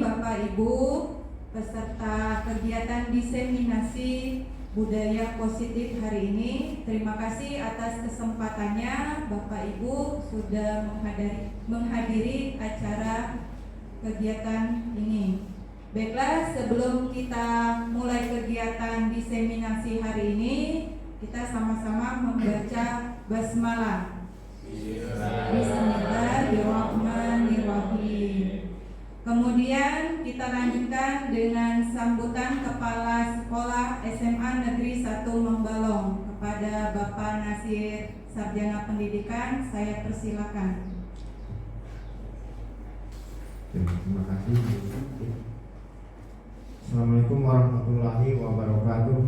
Bapak Ibu peserta kegiatan diseminasi budaya positif hari ini. Terima kasih atas kesempatannya Bapak Ibu sudah menghadiri acara kegiatan ini. Baiklah, sebelum kita mulai kegiatan diseminasi hari ini, kita sama-sama membaca basmalah. Bismillahirrahmanirrahim. Kemudian kita lanjutkan dengan sambutan Kepala Sekolah SMA Negeri 1 Membalong. Kepada Bapak Nasir, Sarjana Pendidikan, saya persilakan. Terima kasih. Assalamualaikum warahmatullahi wabarakatuh.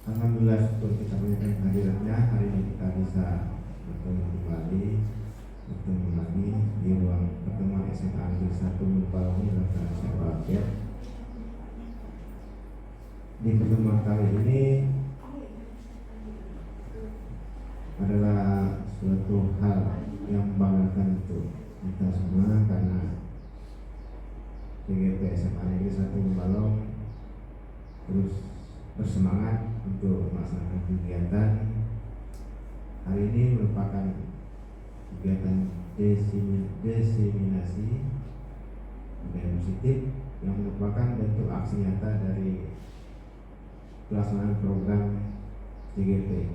Alhamdulillah, syukur kita menyampaikan hadiratnya. Hari ini kita bisa bertemu lagi di ruang pertemuan SMA Negeri 1 Membalong dalam keadaan sehat. Di pertemuan kali ini adalah suatu hal yang membanggakan untuk kita semua, karena CGP SMA Negeri 1 Membalong terus bersemangat untuk melaksanakan kegiatan. Hari ini merupakan kegiatan diseminasi budaya positif yang merupakan bentuk aksi nyata dari pelaksanaan program CGP.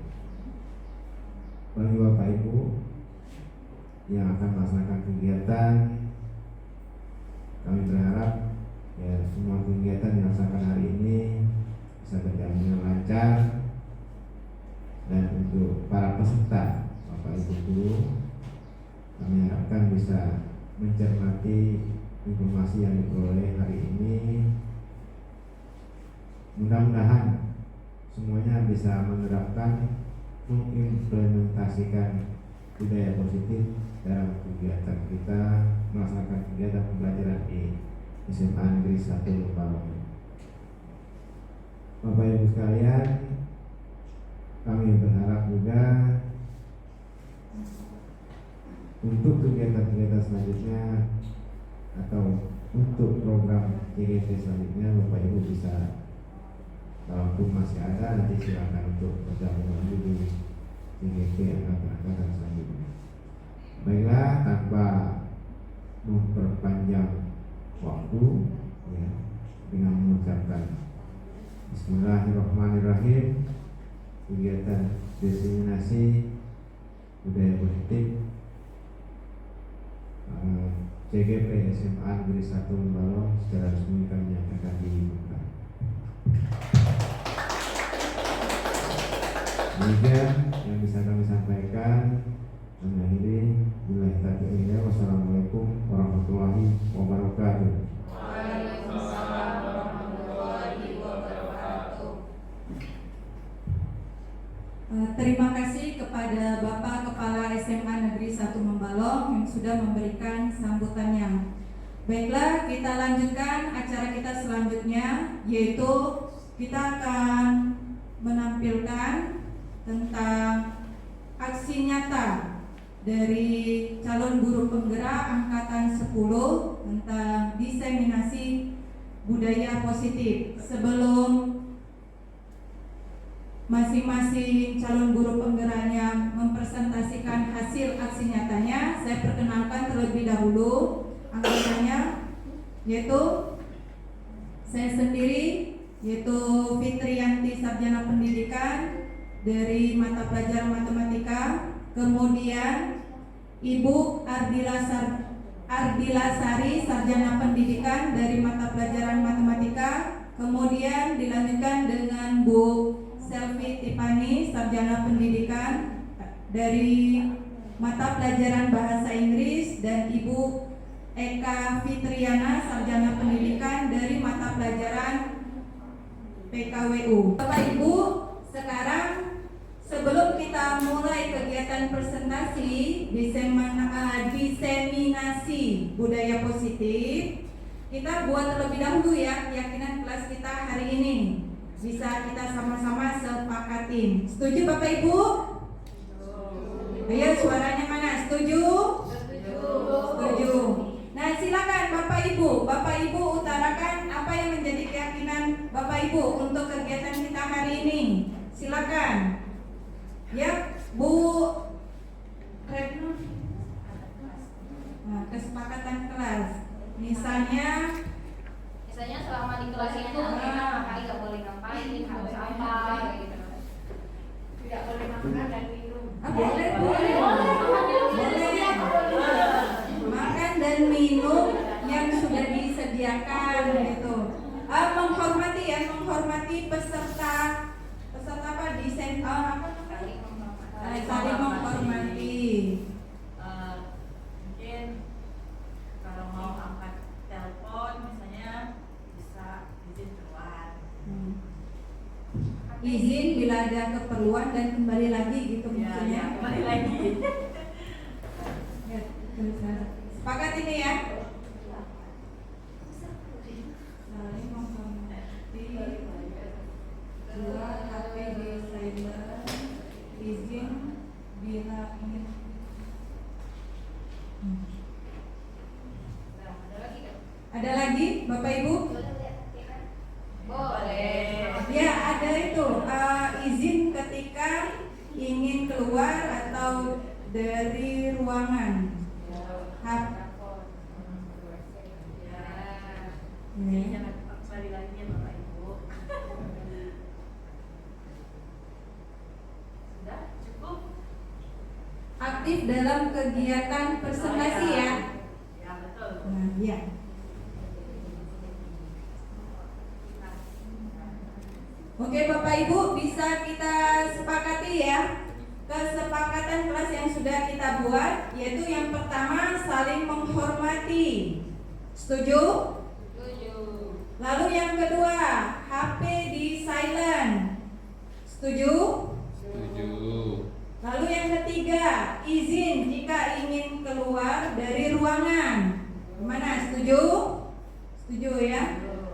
Bagi Bapak Ibu yang akan melaksanakan kegiatan, kami berharap ya semua kegiatan yang dilaksanakan hari ini bisa berjalan dengan lancar. Dan untuk para peserta, Bapak Ibu guru, kami harapkan bisa mencermati informasi yang diperoleh hari ini. Mudah-mudahan semuanya bisa menerapkan, mengimplementasikan budaya positif dalam kegiatan kita melaksanakan kegiatan pembelajaran di SMA Negeri 1 Membalong. Bapak Ibu sekalian, kami berharap juga untuk kegiatan-kegiatan selanjutnya atau untuk program CGP selanjutnya, Bapak Ibu bisa, kalau pun masih ada, nanti silakan untuk bergabung lagi di CGP angkatan selanjutnya. Baiklah, tanpa memperpanjang waktu, ya, dengan mengucapkan Bismillahirrahmanirrahim, kegiatan diseminasi budaya positif CGP SMA Negeri 1 Membalong secara resmi kami nyatakan dibuka. Demikian yang bisa kami sampaikan. Mengakhiri, billahi taufiq. Wassalamualaikum warahmatullahi wabarakatuh. Waalaikumsalam warahmatullahi wabarakatuh. Terima kasih kepada Bapak Kepala SMA Negeri 1 Membalong yang sudah memberikan sambutannya. Baiklah, kita lanjutkan acara kita selanjutnya, yaitu kita akan menampilkan tentang aksi nyata dari calon guru penggerak angkatan 10 tentang diseminasi budaya positif. Sebelum masing-masing calon guru penggeraknya mempresentasikan hasil aksi nyatanya, saya perkenalkan terlebih dahulu anggotanya, yaitu saya sendiri, yaitu Fitriyanti, Sarjana Pendidikan dari mata pelajaran matematika. Kemudian Ibu Ardila Sari, Sarjana Pendidikan dari mata pelajaran matematika. Kemudian dilanjutkan dengan Bu Selvi Tipani, Sarjana Pendidikan dari mata pelajaran Bahasa Inggris, dan Ibu Eka Fitriana, Sarjana Pendidikan dari mata pelajaran PKWU. Bapak Ibu, sekarang sebelum kita mulai kegiatan presentasi diseminasi budaya positif, kita buat terlebih dahulu ya keyakinan kelas kita hari ini. Bisa kita sama-sama sepakatin. Setuju Bapak Ibu? Ayo suaranya mana? Setuju? Ibu? Bapak Ibu utarakan apa yang menjadi keyakinan Bapak Ibu untuk kegiatan kita hari ini. Silakan. Ya, Bu Retno. Nah, kesepakatan kelas. Misalnya selama di kelas itu enak kali nggak boleh ngapain, harus apa gitu. Tidak boleh makan dan minum. boleh. Makan dan minum yang sudah disediakan gitu. Menghormati peserta apa desain saling menghormati. Mungkin kalau mau angkat telepon misalnya bisa izin keluar. Izin bila ada keperluan dan kembali lagi gitu maksudnya. Kembali lagi. Ya, sepakat ini ya. Saling menghormati. Dua, HP di silent. Izin bila ingin. Ada lagi Bapak Ibu? Boleh. Ya, ada itu izin ketika ingin keluar atau dari ruangan. Ini jangan kembali lagi ya Bapak Ibu. Sudah cukup. Aktif dalam kegiatan presentasi ya. Ya betul. Nah, ya. Oke Bapak Ibu, bisa kita sepakati ya kesepakatan kelas yang sudah kita buat, yaitu yang pertama saling menghormati. Setuju? Setuju. Lalu yang kedua, HP di silent. Setuju? Setuju. Lalu yang ketiga, izin jika ingin keluar dari ruangan. Gimana? Setuju? Setuju ya?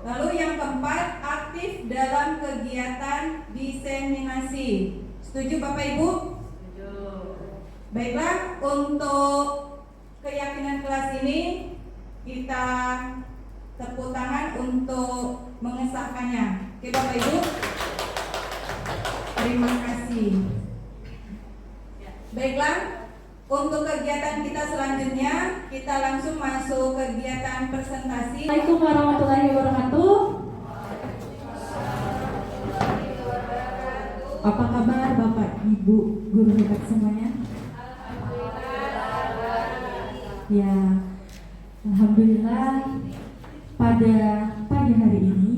Lalu yang keempat, aktif dalam kegiatan diseminasi. Setuju Bapak Ibu? Setuju. Baiklah, untuk keyakinan kelas ini kita tepuk tangan untuk mengesahkannya. Oke Bapak Ibu, terima kasih. Baiklah, untuk kegiatan kita selanjutnya kita langsung masuk kegiatan presentasi. Assalamualaikum warahmatullahi wabarakatuh. Apa kabar Bapak Ibu guru hebat semuanya? Ya, alhamdulillah pada pagi hari ini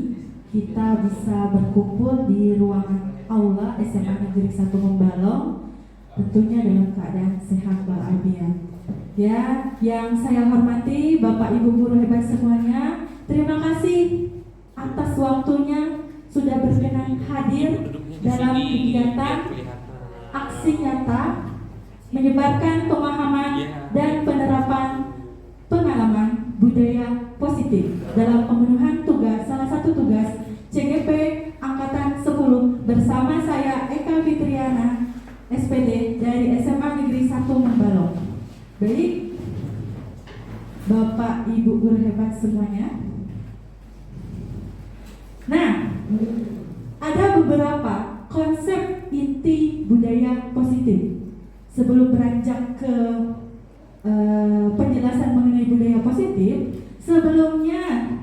kita bisa berkumpul di ruangan aula SMA Negeri 1 Membalong, tentunya dalam keadaan sehat walafiat. Ya, yang saya hormati Bapak Ibu guru hebat semuanya, terima kasih atas waktunya sudah berkenan hadir dalam kegiatan aksi nyata menyebarkan pemahaman dan penerapan pengalaman budaya positif dalam pemenuhan tugas, salah satu tugas CGP Angkatan 10 bersama saya Eka Fitriana SPD dari SMA Negeri 1 Membalong. Baik, Bapak Ibu guru hebat semuanya. Nah, ada beberapa konsep inti budaya positif. Sebelum beranjak ke penjelasan mengenai budaya positif, sebelumnya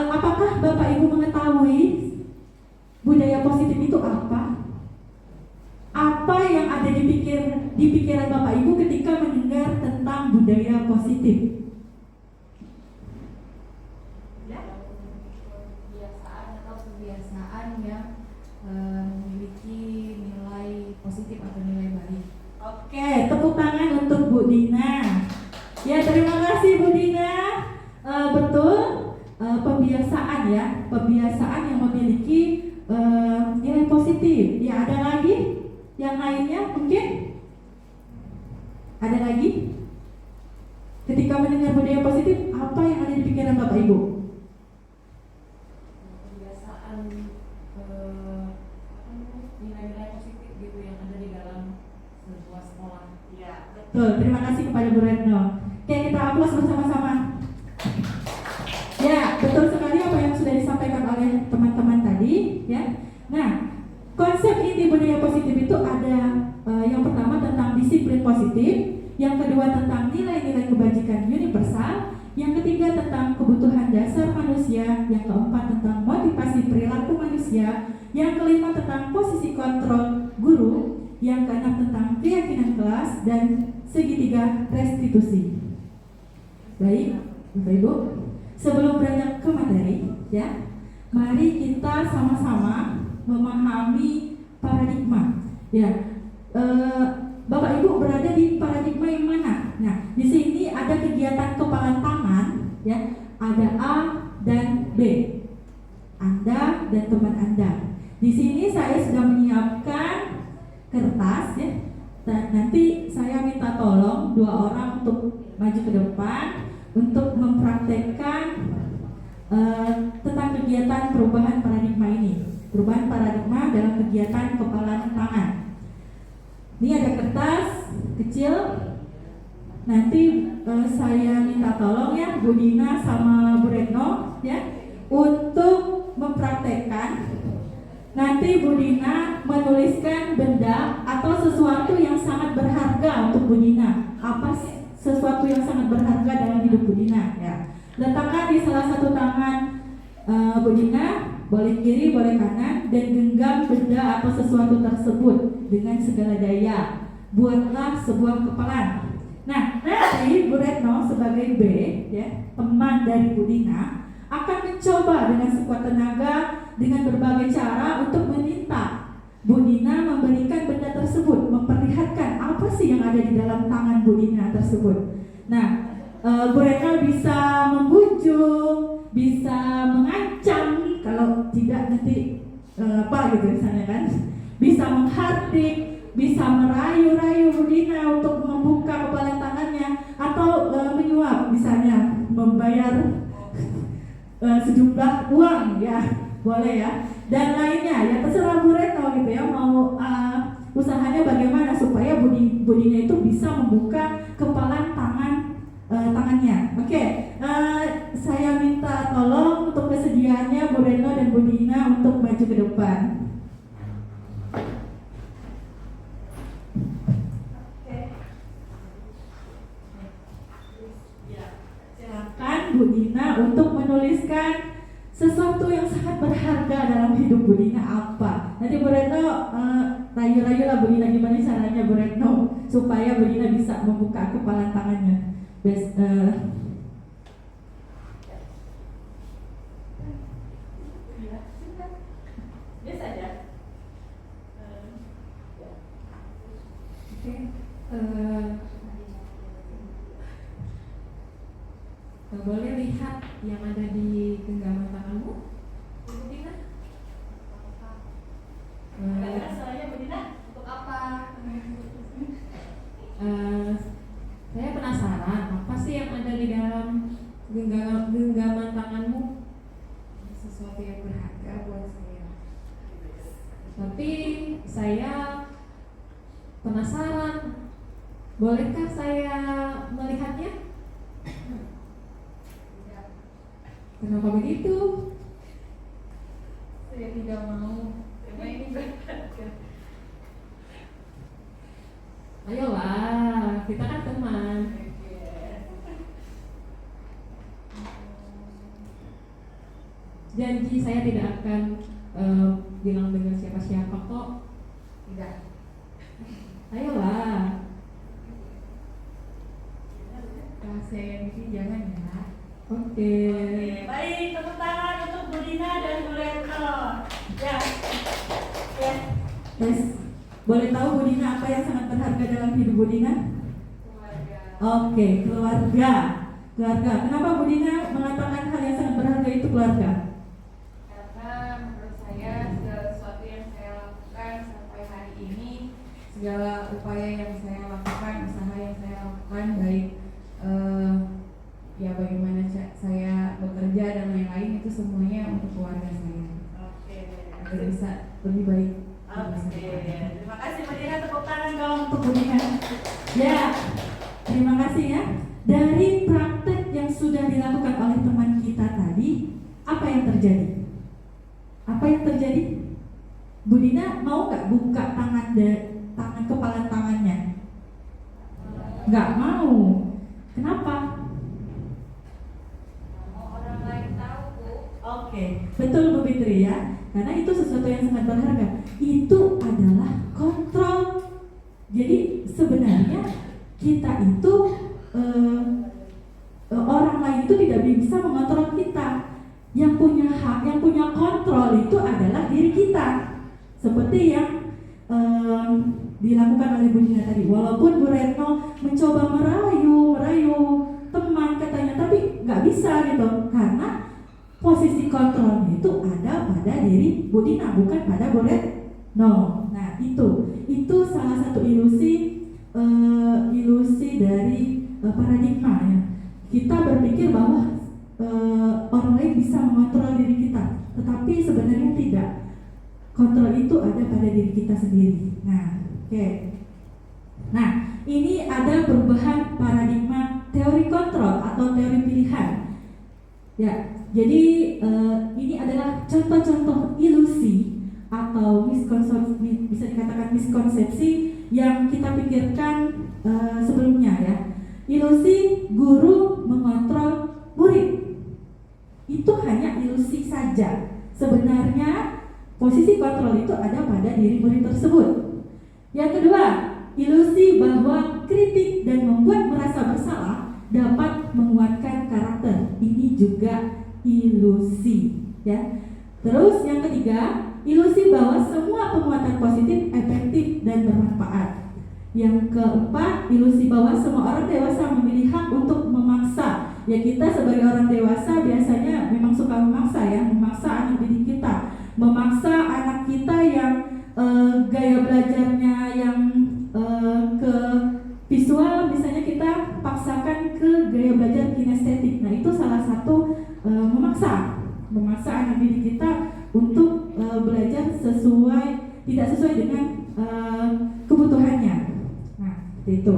apakah Bapak Ibu mengetahui budaya positif itu apa? Apa yang ada di pikiran Bapak Ibu ketika mendengar tentang budaya positif? Kebiasaan yang memiliki nilai positif atau nilai baik. Oke, tepuk tangan untuk Bu Dina. Ya, terima kasih Bu Dina. Betul, pembiasaan ya, pembiasaan yang memiliki nilai positif. Ya, ada lagi yang lainnya mungkin? Ada lagi? Ketika mendengar budaya positif, apa yang ada di pikiran Bapak Ibu? Kebiasaan nilai-nilai positif gitu yang ada di dalam sebuah sekolah. Ya, Betul, terima kasih kepada Bu Retno. Oke, kita aplaus bersama-sama. Ya, betul sekali apa yang sudah disampaikan oleh teman-teman tadi, ya. Nah, konsep inti budaya positif itu ada yang pertama tentang disiplin positif, yang kedua tentang nilai-nilai kebajikan universal, yang ketiga tentang kebutuhan dasar manusia, yang keempat tentang motivasi perilaku manusia, yang kelima tentang posisi kontrol guru, yang keenam tentang keyakinan kelas, dan segitiga restitusi. Baik, Bapak Ibu, sebelum beranjak ke materi, ya, mari kita sama-sama memahami paradigma. Ya, Bapak Ibu berada di paradigma yang mana? Nah, di sini ada kegiatan kepalan tangan, ya, ada A dan B. Anda dan teman Anda. Di sini saya sudah menyiapkan kertas, ya. Dan nanti saya minta tolong 2 orang untuk maju ke depan untuk mempraktekkan tentang kegiatan perubahan paradigma ini. Perubahan paradigma dalam kegiatan kepalan tangan. Ini ada kertas kecil. Nanti saya minta tolong ya Bu Dina sama Bu Retno ya untuk mempraktekkan. Nanti Bu Dina menuliskan benda atau sesuatu yang sangat berharga untuk Bu Dina. Apa sesuatu yang sangat berharga dalam hidup Bu Dina ya. Letakkan di salah satu tangan Bu Dina, boleh kiri, boleh kanan, dan genggam benda atau sesuatu tersebut dengan segala daya. Buatlah sebuah kepalan. Nah, nanti Bu Retno sebagai B, ya, teman dari Bu Dina, akan mencoba dengan sekuat tenaga dengan berbagai cara untuk meminta Bu Dina memberikan benda tersebut, memperlihatkan apa sih yang ada di dalam tangan Bu Dina tersebut. Nah, Bu Retno bisa membujuk, bisa mengancam, kalau tidak nanti apa gitu misalnya kan, bisa menghardik, bisa merayu-rayu Bu Dina untuk membuka kepalan tangannya, atau menyuap misalnya, membayar sejumlah uang ya, boleh ya, dan lainnya ya, terserah Bu Retno gitu ya, mau usahanya bagaimana supaya Bu Dina itu bisa membuka kepalan tangannya. Oke, saya minta tolong untuk kesediaannya Bu Retno dan Bu Dina untuk maju ke depan. Silakan Bu Dina untuk menuliskan sesuatu yang sangat berharga dalam hidup Bu Dina apa. Nanti Bu Retno rayu-rayu lah Bu Dina gimana caranya Bu Retno supaya Bu Dina bisa membuka kepalan tangannya. Biasa aja. Boleh lihat yang ada di genggaman tanganmu, Bu Dina? Kira-kira soalnya Bu Dina Untuk apa? Saya penasaran apa sih yang ada di dalam genggaman tanganmu? Sesuatu yang berharga buat saya. Tapi saya penasaran, bolehkah saya melihatnya? Kenapa begitu? Saya tidak mau. Tema ini berharga. Ayolah, kita kan teman. Janji saya tidak akan bilang dengan siapa-siapa kok. Tidak. Ayolah. Rahasia yang ini jangan ya. Oke. Baik, tepuk tangan untuk Bu Dina dan Bu Retno. Ya. Ya. Yes. Boleh tahu Bu Dina apa yang sangat berharga dalam hidup Bu Dina? Keluarga. Oke, keluarga. Keluarga. Kenapa Bu Dina mengatakan hal yang sangat berharga itu keluarga? Karena menurut saya segala sesuatu yang saya lakukan sampai hari ini, Segala upaya yang saya lakukan, usaha yang saya lakukan, baik ya bagaimana saya bekerja dan lain-lain, itu semuanya untuk keluarga saya Oke. agar bisa lebih baik. Oke. Terima kasih Bu Dina, tepuk tangan dong. Untuk Bu Dina. Ya, terima kasih ya. Dari praktek yang sudah dilakukan oleh teman kita tadi, yang terjadi? Apa yang terjadi? Bu Dina mau nggak buka tangan kepala tangannya? Nggak mau. Kenapa? Orang lain tahu, Bu. Oke, betul Bu Fitri ya. Karena itu sesuatu yang sangat berharga. Itu adalah kontrol. Jadi sebenarnya kita itu orang lain itu tidak bisa mengontrol kita. Yang punya hak, yang punya kontrol itu adalah diri kita. Seperti yang dilakukan oleh Bu Dina tadi. Walaupun Bu Retno mencoba merayu teman katanya, tapi nggak bisa gitu. Karena posisi kontrolnya itu ada pada diri Bu Dina, bukan pada Bu Retno. Nah itu salah satu ilusi dari paradigma ya. Kita berpikir bahwa orang lain bisa mengontrol diri kita, tetapi sebenarnya tidak. Kontrol itu ada pada diri kita sendiri. Nah, oke. Nah, ini ada perubahan paradigma teori kontrol atau teori pilihan. Ya, jadi ini adalah contoh-contoh ilusi atau bisa dikatakan miskonsepsi yang kita pikirkan sebelumnya ya. Ilusi guru mengontrol murid. Itu hanya ilusi saja. Sebenarnya posisi kontrol itu ada pada diri murid tersebut. Yang kedua, ilusi bahwa kritik dan membuat merasa bersalah dapat menguatkan karakter. Ini juga ilusi, ya. Terus yang ketiga, ilusi bahwa semua penguatan positif efektif dan bermanfaat. Yang keempat, ilusi bahwa semua orang dewasa memiliki hak untuk memaksa. Ya, kita sebagai orang dewasa biasanya memang suka memaksa ya, memaksa anak didik kita, memaksa anak kita yang gaya belajarnya yang ke visual, misalnya kita paksakan ke gaya belajar kinestetik. Nah, itu salah satu memaksa anak didik kita untuk belajar tidak sesuai dengan kebutuhannya. Nah, itu.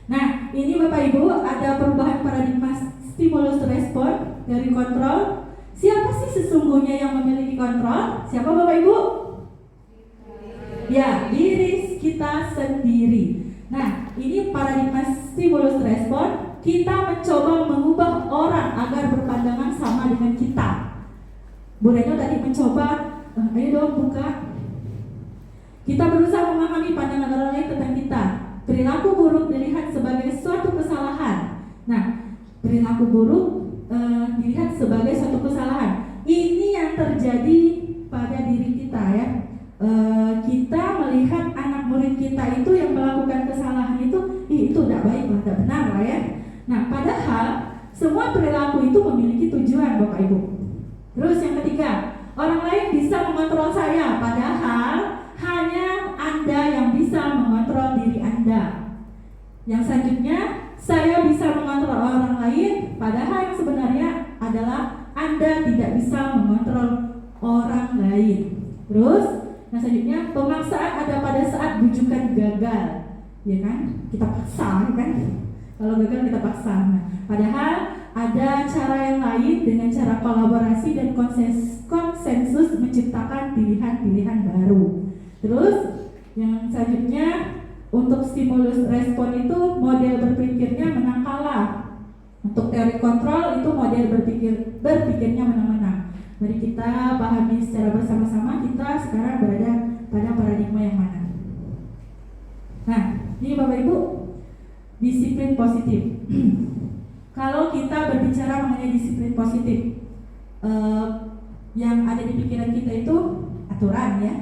Nah, ini Bapak Ibu ada perubahan paradigma stimulus respon dari kontrol. Siapa sih sesungguhnya yang memiliki kontrol? Siapa Bapak Ibu? Ya, diri kita sendiri. Nah, ini paradigma stimulus respon. Kita mencoba mengubah orang agar berpandangan sama dengan kita. Bu Reno tadi mencoba, ayo dong buka. Kita berusaha memahami pandangan orang lain tentang kita. Perilaku buruk dilihat sebagai suatu kesalahan. Nah, perilaku buruk dilihat sebagai suatu kesalahan. Ini yang terjadi pada diri kita ya. Kita melihat anak murid kita itu yang melakukan kesalahan itu tidak baik lah, tidak benar lah ya. Nah, padahal semua perilaku itu memiliki tujuan Bapak Ibu. Terus yang ketiga, orang lain bisa mengontrol saya, padahal hanya Anda yang bisa mengontrol diri Anda. Yang selanjutnya, saya bisa mengontrol orang lain, padahal yang sebenarnya adalah Anda tidak bisa mengontrol orang lain. Terus, yang selanjutnya, pemaksaan ada pada saat bujukan gagal, ya kan? Kita paksa, ya kan? Kalau gagal kita paksa. Nah, padahal ada cara yang lain dengan cara kolaborasi dan konsensus menciptakan pilihan-pilihan baru. Terus yang selanjutnya untuk stimulus respon itu model berpikirnya menang kalah. Untuk teori kontrol itu model berpikirnya menang-menang. Mari kita pahami secara bersama-sama kita sekarang berada pada paradigma yang mana. Nah, ini Bapak Ibu, disiplin positif. Kalau kita berbicara mengenai disiplin positif, yang ada di pikiran kita itu aturan ya.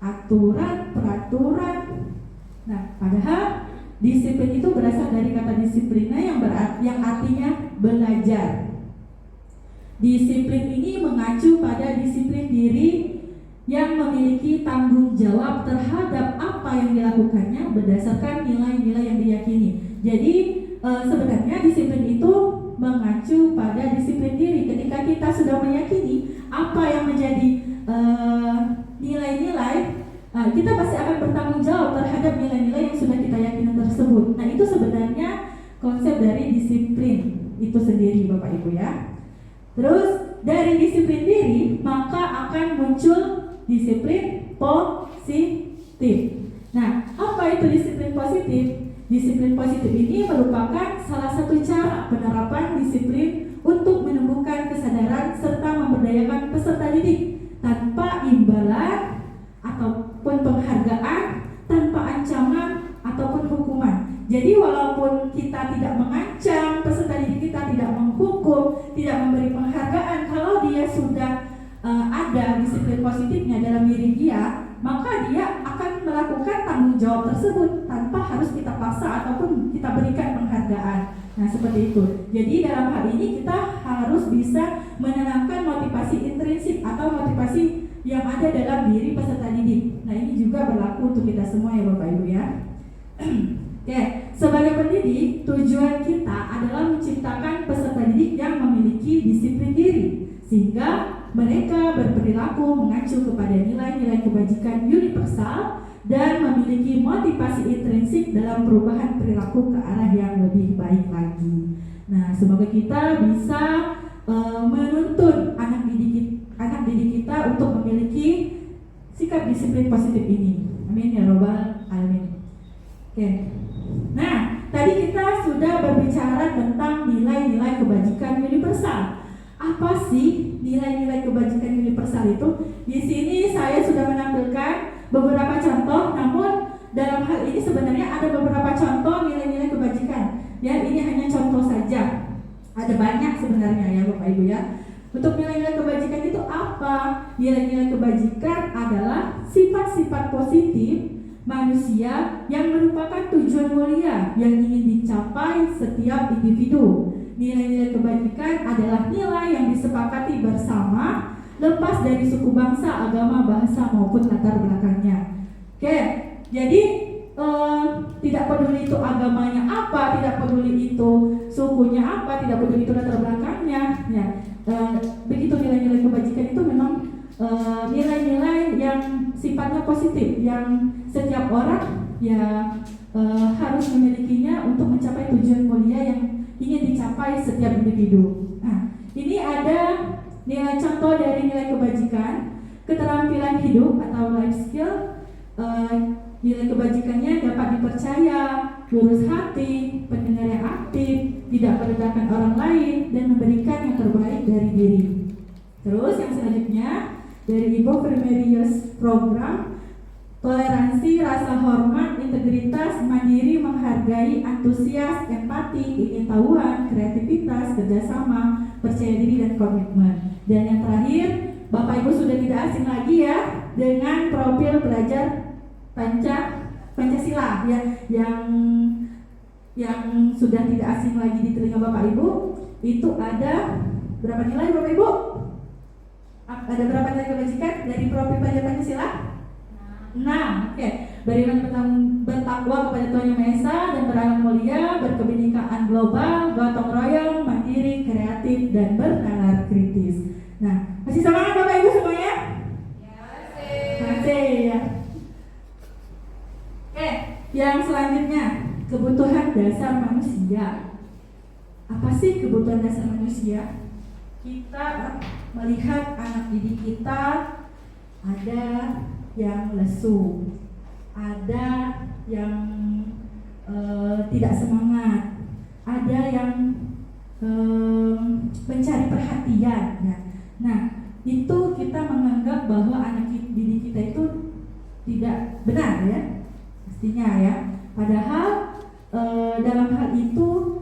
Aturan, peraturan. Nah, padahal disiplin itu berasal dari kata disiplina yang artinya belajar. Disiplin ini mengacu pada disiplin diri yang memiliki tanggung jawab terhadap apa yang dilakukannya berdasarkan nilai-nilai yang diyakini. Jadi sebenarnya disiplin itu mengacu pada disiplin diri. Ketika kita sudah meyakini apa yang menjadi nilai-nilai, kita pasti akan bertanggung jawab terhadap nilai-nilai yang sudah kita yakini tersebut. Nah, itu sebenarnya konsep dari disiplin itu sendiri Bapak Ibu ya. Terus dari disiplin diri, maka akan muncul disiplin positif. Nah, apa itu disiplin positif? Disiplin positif ini merupakan salah satu cara penerapan disiplin untuk menumbuhkan kesadaran serta memberdayakan peserta didik tanpa imbalan ataupun penghargaan, tanpa ancaman ataupun hukuman. Jadi walaupun kita tidak mengancam peserta didik kita, tidak menghukum, tidak memberi penghargaan, kalau dia sudah ada disiplin positifnya dalam diri dia, maka dia akan melakukan tanggung jawab tersebut tanpa harus kita paksa ataupun kita berikan penghargaan. Nah, seperti itu. Jadi dalam hal ini kita harus bisa menanamkan motivasi intrinsik atau motivasi yang ada dalam diri peserta didik. Nah, ini juga berlaku untuk kita semua ya Bapak Ibu ya. Oke, sebagai pendidik, tujuan kita adalah menciptakan peserta didik yang memiliki disiplin diri, sehingga mereka berperilaku mengacu kepada nilai-nilai kebajikan universal dan memiliki motivasi intrinsik dalam perubahan perilaku ke arah yang lebih baik lagi. Nah, semoga kita bisa menuntun anak didik kita untuk memiliki sikap disiplin positif ini. Amin ya robbal alamin. Oke. Nah, tadi kita sudah berbicara tentang nilai-nilai kebajikan universal. Apa sih nilai-nilai kebajikan universal itu? Di sini saya sudah menampilkan beberapa contoh, namun dalam hal ini sebenarnya ada beberapa contoh nilai-nilai kebajikan. Ya, ini hanya contoh saja. Ada banyak sebenarnya ya Bapak Ibu ya. Untuk nilai-nilai kebajikan itu apa? Nilai-nilai kebajikan adalah sifat-sifat positif manusia yang merupakan tujuan mulia yang ingin dicapai setiap individu. Nilai-nilai kebajikan adalah nilai yang disepakati bersama, lepas dari suku bangsa, agama, bahasa maupun latar belakangnya. Oke, jadi tidak peduli itu agamanya apa, tidak peduli itu sukunya apa, tidak peduli itu latar belakangnya. Ya, begitu nilai-nilai kebajikan itu memang nilai-nilai yang sifatnya positif, yang setiap orang ya harus memilikinya untuk mencapai tujuan mulia yang ingin dicapai setiap individu. Nah, ini ada nilai contoh dari nilai kebajikan: keterampilan hidup atau life skill. Nilai kebajikannya dapat dipercaya, lurus hati, pendengar yang aktif, tidak merendahkan orang lain, dan memberikan yang terbaik dari diri. Terus yang selanjutnya dari Ibu Primarius program toleransi, rasa hormat, integritas, mandiri, menghargai, antusias, empati, keingin-tahuan, kreativitas, kerjasama, percaya diri, dan komitmen. Dan yang terakhir, Bapak Ibu sudah tidak asing lagi ya dengan profil belajar Pancasila ya, yang sudah tidak asing lagi di telinga Bapak Ibu. Itu ada berapa nilai Bapak Ibu? Ada berapa nilai kebajikan dari profil belajar Pancasila? 6. Oke. Beriman bertakwa kepada Tuhan Yang Maha Esa dan berakhlak mulia, berkebinekaan global, gotong royong, mandiri, kreatif, dan bernalar kritis. Nah, masih semangat Bapak Ibu semuanya? Masih ya. Oke, yang selanjutnya kebutuhan dasar manusia. Apa sih kebutuhan dasar manusia? Kita melihat anak didik kita ada yang lesu, ada yang tidak semangat, ada yang mencari perhatian. Nah, itu kita menganggap bahwa anak didik kita itu tidak benar ya, pastinya ya. Padahal dalam hal itu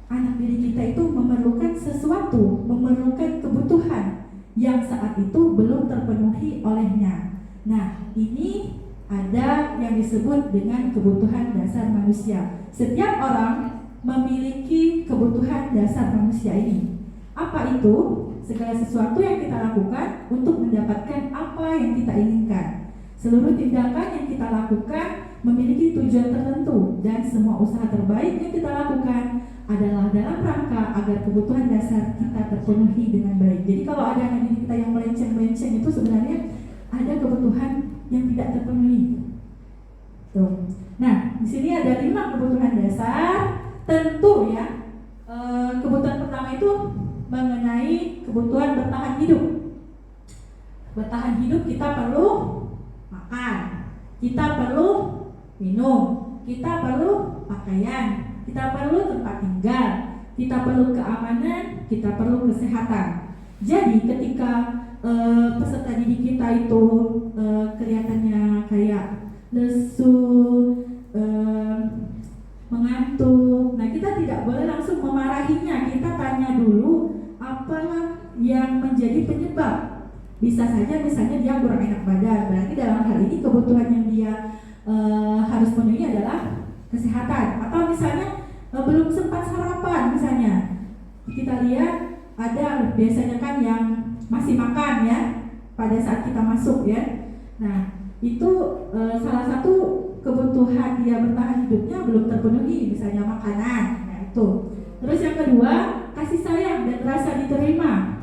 anak didik kita itu memerlukan sesuatu, memerlukan kebutuhan yang saat itu belum terpenuhi olehnya. Nah, ini ada yang disebut dengan kebutuhan dasar manusia. Setiap orang memiliki kebutuhan dasar manusia ini. Apa itu? Segala sesuatu yang kita lakukan untuk mendapatkan apa yang kita inginkan. Seluruh tindakan yang kita lakukan memiliki tujuan tertentu, dan semua usaha terbaik yang kita lakukan adalah dalam rangka agar kebutuhan dasar kita terpenuhi dengan baik. Jadi kalau ada anak didik kita yang melenceng-melenceng, itu sebenarnya ada kebutuhan yang tidak terpenuhi. Tuh. Nah, di sini ada 5 kebutuhan dasar. Tentu ya, kebutuhan pertama itu mengenai kebutuhan kebutuhan bertahan hidup. Bertahan hidup kita perlu makan, kita perlu minum, kita perlu pakaian, kita perlu tempat tinggal, kita perlu keamanan, kita perlu kesehatan. Jadi ketika peserta didik kita itu kelihatannya kayak lesu, mengantuk, nah kita tidak boleh langsung memarahinya. Kita tanya dulu apa yang menjadi penyebab. Bisa saja misalnya dia kurang enak badan, berarti dalam hal ini kebutuhan yang dia harus penuhi adalah kesehatan. Atau misalnya belum sempat sarapan misalnya, kita lihat ada biasanya kan yang masih makan ya pada saat kita masuk ya. Nah itu salah satu kebutuhan dia bertahan hidupnya belum terpenuhi, misalnya makanan. Nah itu. Terus yang kedua, kasih sayang dan rasa diterima.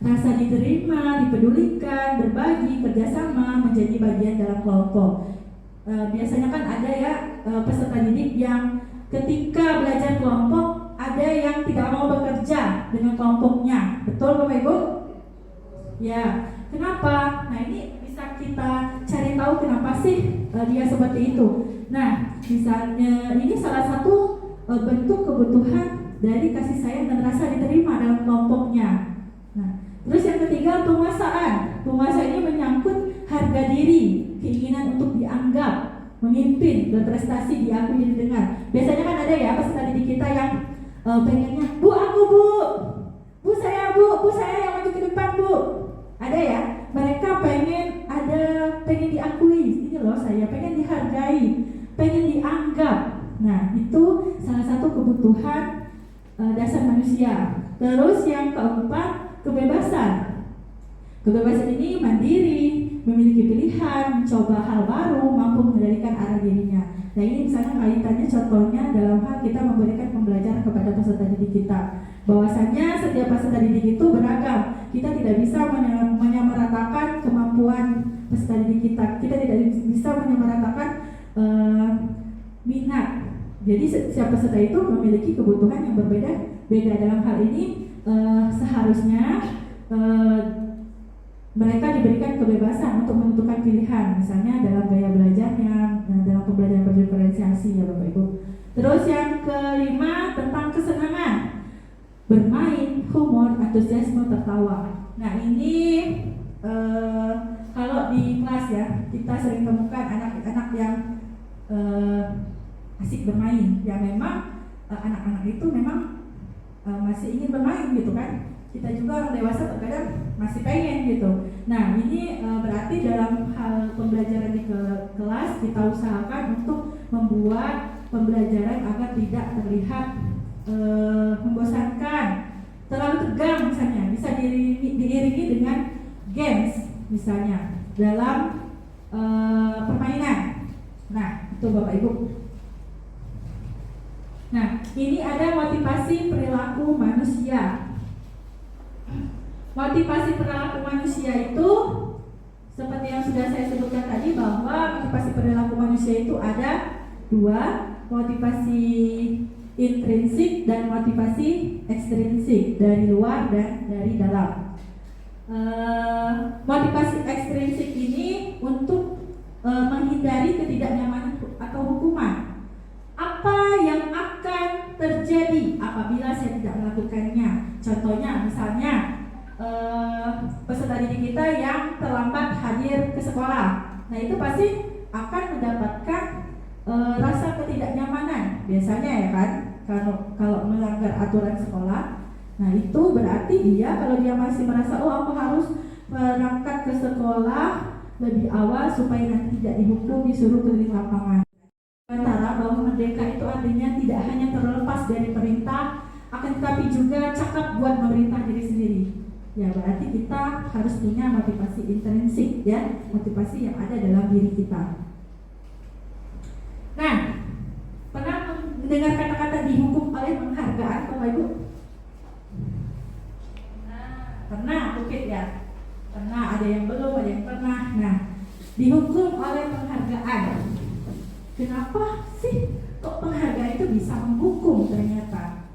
Rasa diterima, dipedulikan, berbagi, kerjasama, menjadi bagian dalam kelompok. Biasanya kan ada ya peserta didik yang ketika belajar kelompok ada yang tidak mau bekerja dengan kelompoknya. Betul Bapak Ibu? Ya, kenapa? Nah ini bisa kita cari tahu kenapa sih dia seperti itu. Nah, misalnya ini salah satu bentuk kebutuhan dari kasih sayang dan rasa diterima dalam kelompoknya. Nah, terus yang ketiga, penguasaan. Penguasaan ini menyangkut harga diri, keinginan untuk dianggap, memimpin, berprestasi, diakui, didengar. Biasanya kan ada ya peserta didik kita yang pengennya, Bu aku bu, Bu saya yang maju ke depan Bu. Ada ya, mereka pengen diakui, ini loh saya pengen dihargai, pengen dianggap. Nah itu salah satu kebutuhan dasar manusia. Terus yang keempat, kebebasan. Kebebasan ini mandiri, memiliki pilihan, mencoba hal baru, mampu mengendalikan arah dirinya. Nah ini misalnya kaitannya contohnya dalam hal kita memberikan pembelajaran kepada peserta didik kita. Bahwasanya setiap peserta didik itu beragam. Kita tidak bisa menyamaratakan kemampuan peserta didik kita. Kita tidak bisa menyamaratakan minat. Jadi setiap peserta itu memiliki kebutuhan yang berbeda-beda. Dalam hal ini seharusnya mereka diberikan kebebasan untuk menentukan pilihan, misalnya dalam gaya belajarnya, dalam pembelajaran berdiferensiasi ya Bapak Ibu. Terus yang kelima tentang kesenangan, bermain, humor, antusiasme, tertawa. Nah ini kalau di kelas ya kita sering temukan anak-anak yang asik bermain, yang memang anak-anak itu memang masih ingin bermain gitu kan. Kita juga orang dewasa terkadang masih pengen gitu. Nah ini berarti dalam hal pembelajaran di kelas kita usahakan untuk membuat pembelajaran agar tidak terlihat membosankan, terlalu tegang misalnya. Bisa diiringi dengan games misalnya dalam permainan. Nah itu Bapak Ibu. Nah ini ada motivasi perilaku manusia. Motivasi perilaku manusia itu seperti yang sudah saya sebutkan tadi, bahwa motivasi perilaku manusia itu ada dua, motivasi intrinsik dan motivasi ekstrinsik, dari luar dan dari dalam. Motivasi ekstrinsik ini untuk menghindari ketidaknyamanan atau hukuman. Apa yang akan terjadi apabila saya tidak melakukannya? Contohnya misalnya peserta didik kita yang terlambat hadir ke sekolah. Nah itu pasti akan mendapatkan rasa ketidaknyamanan biasanya ya kan, kalau melanggar aturan sekolah. Nah itu berarti kalau dia masih merasa aku harus berangkat ke sekolah lebih awal supaya nanti tidak dihukum, disuruh keliling lapangan. Sementara bahwa merdeka itu artinya tidak hanya terlepas dari perintah, akan tetapi juga cakap buat memerintah diri sendiri. Ya berarti kita harus punya motivasi intrinsik ya, motivasi yang ada dalam diri kita. Nah, pernah mendengar kata-kata dihukum oleh penghargaan Bapak Ibu? Pernah, mungkin ya. Pernah, ada yang belum, ada yang pernah. Nah, dihukum oleh penghargaan. Kenapa sih kok penghargaan itu bisa menghukum ternyata?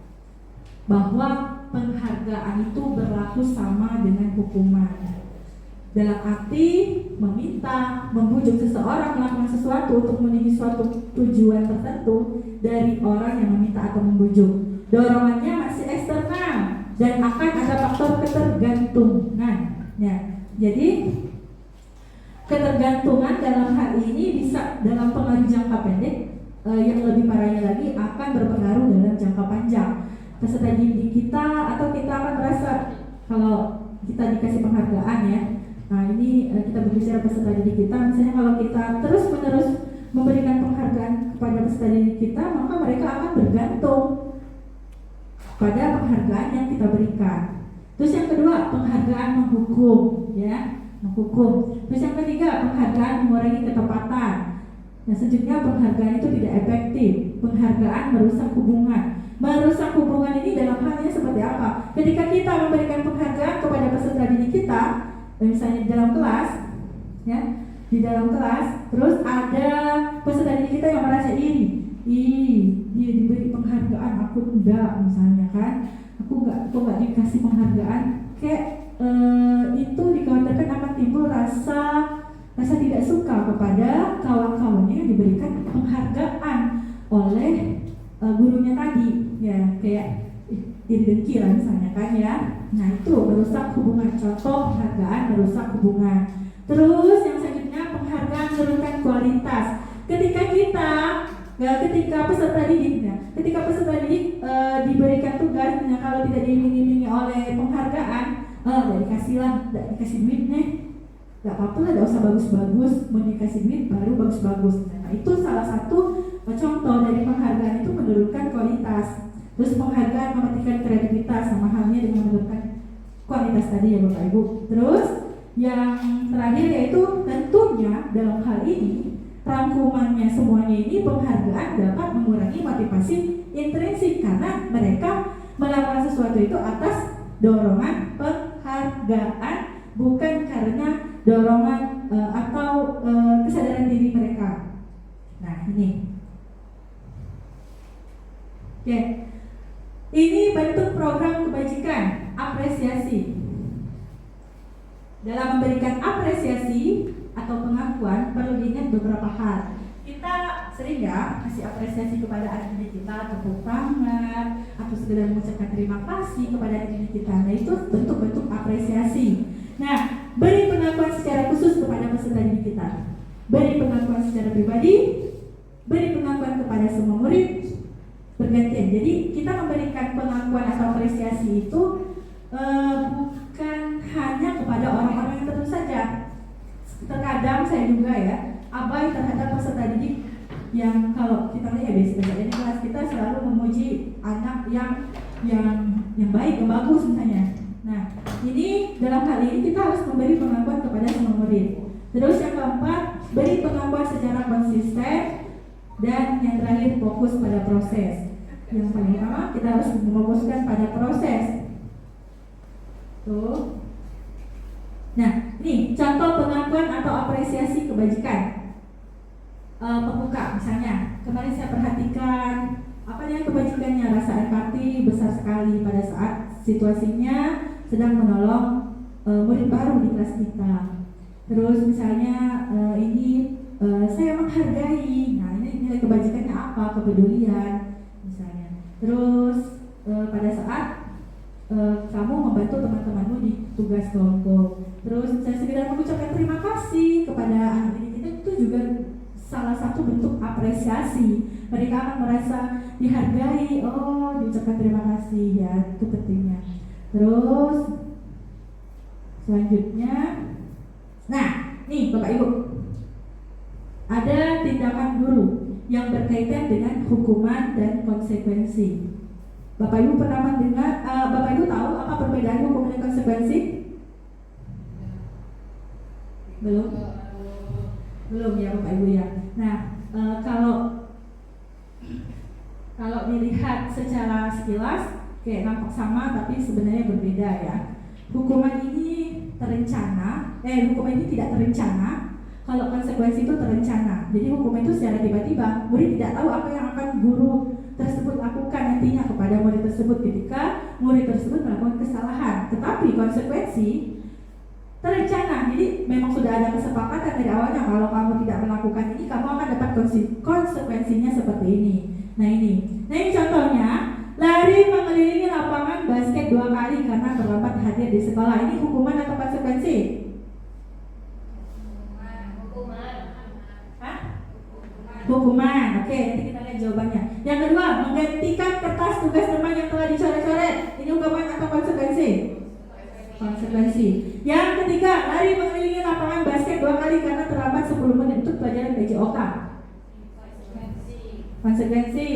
Bahwa penghargaan itu berlaku sama dengan hukuman. Dalam arti meminta, membujuk seseorang melakukan sesuatu untuk memenuhi suatu tujuan tertentu dari orang yang meminta atau membujuk. Dorongannya masih eksternal dan akan ada faktor ketergantungan. Ya, jadi ketergantungan dalam hal ini bisa dalam pengaruh jangka pendek, yang lebih parahnya lagi akan berpengaruh dalam jangka panjang. Peserta didik kita atau kita akan merasa kalau kita dikasih penghargaan ya. Nah ini kita berbicara peserta didik kita, misalnya kalau kita terus-menerus memberikan penghargaan kepada peserta didik kita, maka mereka akan bergantung pada penghargaan yang kita berikan. Terus yang kedua, penghargaan menghukum, ya, menghukum. Terus yang ketiga, penghargaan mengurangi ketepatan. Nah, selanjutnya penghargaan itu tidak efektif. Penghargaan merusak hubungan. Merusak hubungan ini dalam halnya seperti apa? Ketika kita memberikan penghargaan kepada peserta didik kita, misalnya di dalam kelas, ya, di dalam kelas, terus ada peserta didik kita yang merasa iri. Dia diberi penghargaan, aku enggak, misalnya kan, aku enggak dikasih penghargaan, kayak itu dikhawatirkan akan timbul rasa tidak suka kepada kawan-kawannya yang diberikan penghargaan oleh gurunya tadi, ya, kayak iri dengki lah misalnya kan ya. Nah itu merusak hubungan, contoh penghargaan merusak hubungan. Terus yang selanjutnya penghargaan menurunkan kualitas. Ketika peserta didik diberikan tugas, kalau tidak diiming-imingi oleh penghargaan, tidak dikasih duit nih, gak apa-apa lah, gak usah bagus-bagus, mau dikasih duit baru bagus-bagus. Nah itu salah satu contoh dari penghargaan itu menurunkan kualitas. Terus penghargaan mematikan kreativitas, sama halnya dengan menurunkan kualitas tadi ya Bapak Ibu. Terus yang terakhir yaitu tentunya dalam hal ini rangkumannya semuanya ini penghargaan dapat mengurangi motivasi intrinsik karena mereka melakukan sesuatu itu atas dorongan penghargaan, bukan karena dorongan atau kesadaran diri mereka. Nah ini, oke. Ini bentuk program kebajikan, apresiasi. Dalam memberikan apresiasi atau pengakuan perlu diingat beberapa hal. Kita sering ya kasih apresiasi kepada adik-adik kita, tepuk tangan, atau sekedar mengucapkan terima kasih kepada adik-adik kita. Nah itu bentuk-bentuk apresiasi. Nah, beri pengakuan secara khusus kepada peserta didik kita. Beri pengakuan secara pribadi, beri pengakuan kepada semua murid, bergantian. Jadi kita memberikan pengakuan atau apresiasi itu bukan hanya kepada orang-orang yang tentu saja. Terkadang saya juga ya abai terhadap peserta didik yang kalau kita lihat biasanya di kelas kita selalu memuji anak yang baik, yang bagus misalnya. Nah ini dalam hal ini kita harus memberi pengakuan kepada semua murid. Terus yang keempat, beri pengakuan secara konsisten. Dan yang terakhir, fokus pada proses. Yang paling utama kita harus memfokuskan pada proses. Tuh. Nah, ini contoh pengakuan atau apresiasi kebajikan. Pembuka misalnya, kemarin saya perhatikan apa yang kebajikannya, rasa empati besar sekali pada saat situasinya sedang menolong murid baru di kelas kita. Terus misalnya saya menghargai. Nah, ini nilai kebajikannya apa? Kepedulian misalnya. Terus pada saat kamu membantu teman-temanmu di tugas kelompok. Terus saya sekedar mengucapkan terima kasih kepada anak didik kita, itu juga salah satu bentuk apresiasi. Mereka akan merasa dihargai, diucapkan terima kasih ya, itu pentingnya. Terus selanjutnya, nah nih Bapak Ibu, ada tindakan guru yang berkaitan dengan hukuman dan konsekuensi. Bapak Ibu pernah mendengar, Bapak Ibu tahu apa perbedaan hukuman dan konsekuensi? Belum ya Bapak Ibu ya. Nah kalau dilihat secara sekilas kayak nampak sama tapi sebenarnya berbeda ya. Hukuman ini hukuman ini tidak terencana. Kalau konsekuensi itu terencana. Jadi hukuman itu secara tiba-tiba, murid tidak tahu apa yang akan guru tersebut lakukan. Yang nantinya kepada murid tersebut ketika murid tersebut melakukan kesalahan. Tetapi konsekuensi terencana, jadi memang sudah ada kesepakatan dari awalnya kalau kamu tidak melakukan ini kamu akan dapat konsekuensinya seperti ini. Nah ini contohnya, lari mengelilingi lapangan basket 2 kali karena terlambat hadir di sekolah. Ini hukuman atau konsekuensi? Hukuman. Oke, nanti kita lihat jawabannya. Yang kedua, menggantikan kertas tugas teman yang telah dicoret-coret. Ini hukuman atau konsekuensi? Konsekuensi. Yang ketiga, lari mengelilingi lapangan basket 2 kali karena terlambat 10 menit untuk pelajaran PJOK. Konsekuensi.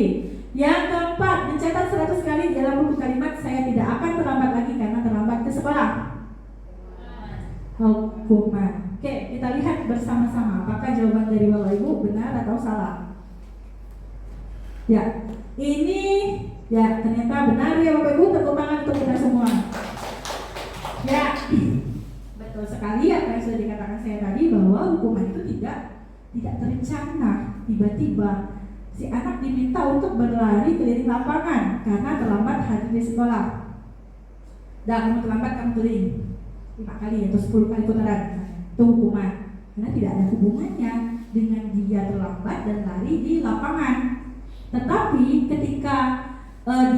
Yang keempat, mencatat 100 kali dalam buku kalimat saya tidak akan terlambat lagi karena terlambat ke sekolah. Hukuman. Oke, kita lihat bersama-sama apakah jawaban dari Bapak Ibu benar atau salah. Ya, ini ya ternyata benar ya Bapak Ibu, tepuk tangan untuk kita semua. Ya, betul sekali apa yang sudah dikatakan saya tadi bahwa hukuman itu tidak terencana. Tiba-tiba si anak diminta untuk berlari keliling lapangan karena terlambat hadir di sekolah. Dan kamu terlambat, kamu keliling 5 kali atau 10 kali putaran. Itu hukuman karena tidak ada hubungannya dengan dia terlambat dan lari di lapangan. Tetapi ketika